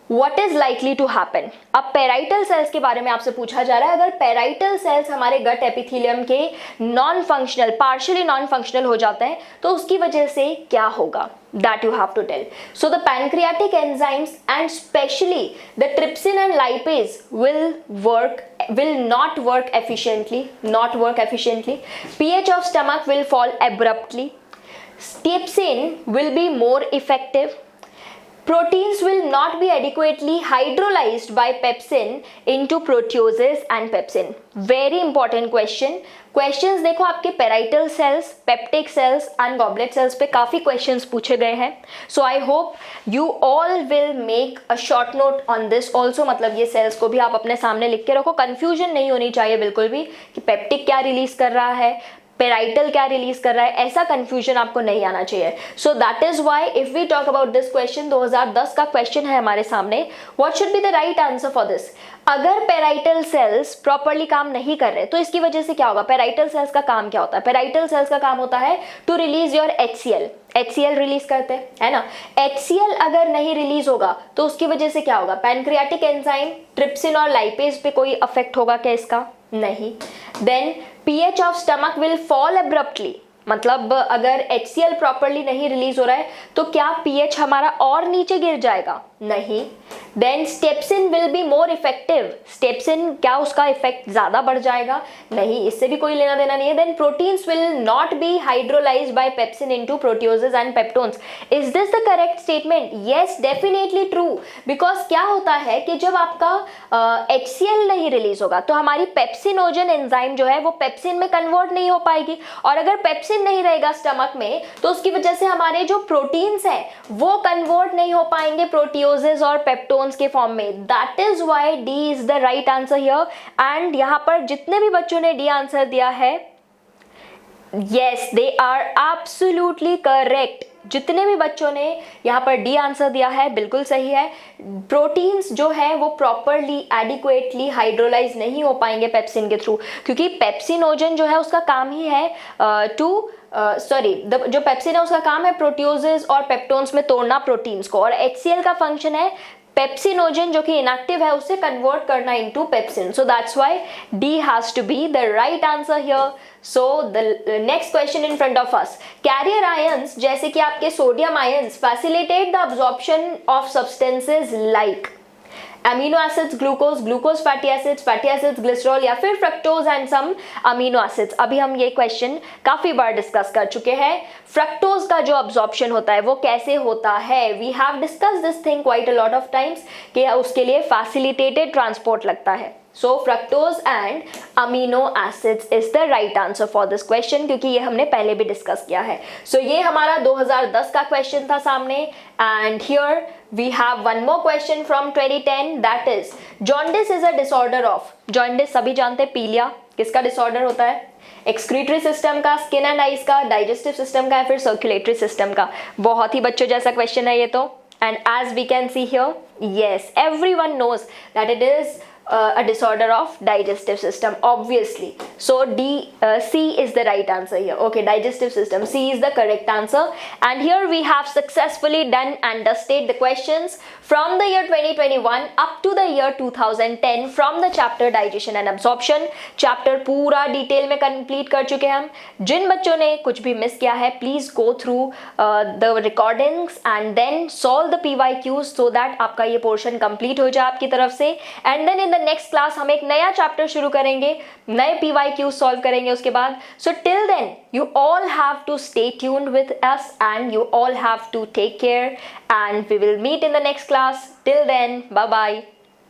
A: what is likely to happen। अब पेराइटल सेल्स के बारे में आपसे पूछा जा रहा है, अगर पेराइटल सेल्स हमारे गट एपिथेलियम के non functional, partially non functional हो जाते हैं तो उसकी वजह से क्या होगा, that you have to tell। so the pancreatic enzymes and specially the trypsin and lipase will not work efficiently, pH of stomach will fall abruptly, trypsin will be more effective, proteins will not be adequately hydrolyzed by pepsin into proteoses and pepsin। very important questions देखो आपके parietal cells, peptic cells and goblet cells पे काफ़ी questions पूछे गए हैं। So I hope you all will make a short note on this also. मतलब ये sales को भी आप अपने सामने लिख के रखो, कंफ्यूजन नहीं होनी चाहिए बिल्कुल भी कि पेप्टिक क्या रिलीज कर रहा है, पेराइटल क्या रिलीज कर रहा है, ऐसा कंफ्यूजन आपको नहीं आना चाहिए। So that is why if we talk about this question, 2010 का क्वेश्चन है हमारे सामने, what should be the right answer for this. अगर पेराइटल सेल्स प्रॉपर्ली काम नहीं कर रहे तो इसकी वजह से क्या होगा? पेराइटल सेल्स का काम क्या होता है? पेराइटल सेल्स का काम होता है to release your HCl release करते हैं, है ना? HCl अगर नहीं रिलीज होगा तो उसकी वजह से क्या होगा? पैनक्रियाटिक एंजाइम, ट्रिप्सिन और लाइपेज पे कोई अफेक्ट होगा क्या इसका? नहीं। Then pH of stomach will fall abruptly, मतलब अगर HCl प्रॉपर्ली नहीं रिलीज हो रहा है तो क्या pH हमारा और नीचे गिर जाएगा? नहीं। Then steapsin will be more effective, steapsin क्या उसका इफेक्ट ज़्यादा बढ़ जाएगा? नहीं, इससे भी कोई लेना देना नहीं है। Then proteins will not be hydrolyse by pepsin into proteoses and peptones. Is this the correct statement? Yes, definitely true. Because क्या होता है कि जब आपका HCl नहीं रिलीज होगा तो हमारी पेप्सिनोजन एंजाइम जो है वो पेप्सिन में कन्वर्ट नहीं हो पाएगी, और अगर पेप्सिन नहीं रहेगा स्टमक में तो उसकी वजह से हमारे जो प्रोटीन्स हैं वो कन्वर्ट नहीं हो पाएंगे प्रोटियोजेस और पेप्टोन्स के फॉर्म में। That is why D is the right answer here. And यहां पर जितने भी बच्चों ने डी आंसर दिया है, yes they are absolutely correct. जितने भी बच्चों ने यहाँ पर डी आंसर दिया है बिल्कुल सही है। प्रोटीन्स जो है वो प्रॉपरली एडिक्वेटली हाइड्रोलाइज नहीं हो पाएंगे पेप्सिन के थ्रू, क्योंकि पेप्सिनोजन जो है उसका काम ही है जो पेप्सिन है उसका काम है प्रोटियोजेस और पेप्टोन्स में तोड़ना प्रोटीन्स को, और HCl का फंक्शन है पेप्सिनोजन जो कि इनएक्टिव है उसे कन्वर्ट करना into pepsin. So that's why D has to be the right answer here. So the next question in front of us, carrier ions जैसे कि आपके sodium ions facilitate the absorption of substances like amino acids, glucose fatty acids glycerol, या फिर fructose and some amino acids. अभी हम ये question काफी बार discuss कर चुके हैं। फ्रक्टोज का जो अब्जॉर्प्शन होता है वो कैसे होता है? We have discuss this thing quite a lot of times कि उसके लिए फैसिलिटेटेड ट्रांसपोर्ट लगता है। So fructose and amino acids is the right answer for this question, क्योंकि ये हमने पहले भी डिस्कस किया है। So ये हमारा 2010 का क्वेश्चन था सामने, and here we have one more question from 2010, that is jaundice is a disorder of, jaundice सभी जानते हैं, पीलिया किसका डिसऑर्डर होता है? एक्सक्रीटरी सिस्टम का, स्किन एंड आइज का, डाइजेस्टिव सिस्टम का, या फिर सर्कुलेटरी सिस्टम का? बहुत ही बच्चों जैसा क्वेश्चन है ये तो। And as we can see here, yes, everyone knows that it is a disorder of digestive system, obviously. So C is the right answer here. Okay, digestive system, C is the correct answer. And here we have successfully done and dusted the questions from the year 2021 up to the year 2010 from the chapter digestion and absorption. Chapter पूरा detail में complete कर चुके हैं हम। जिन बच्चों ने कुछ भी मिस किया है, please go through the recordings and then solve the PYQs so that आपका ये पोर्शन कंप्लीट हो जाए आपकी तरफ से। And then in the next class हम एक नया चैप्टर शुरू करेंगे, नए PYQ सॉल्व करेंगे उसके बाद। So till then you all have to stay tuned with us and you all have to take care, and we will meet in the next class. Till then, bye bye.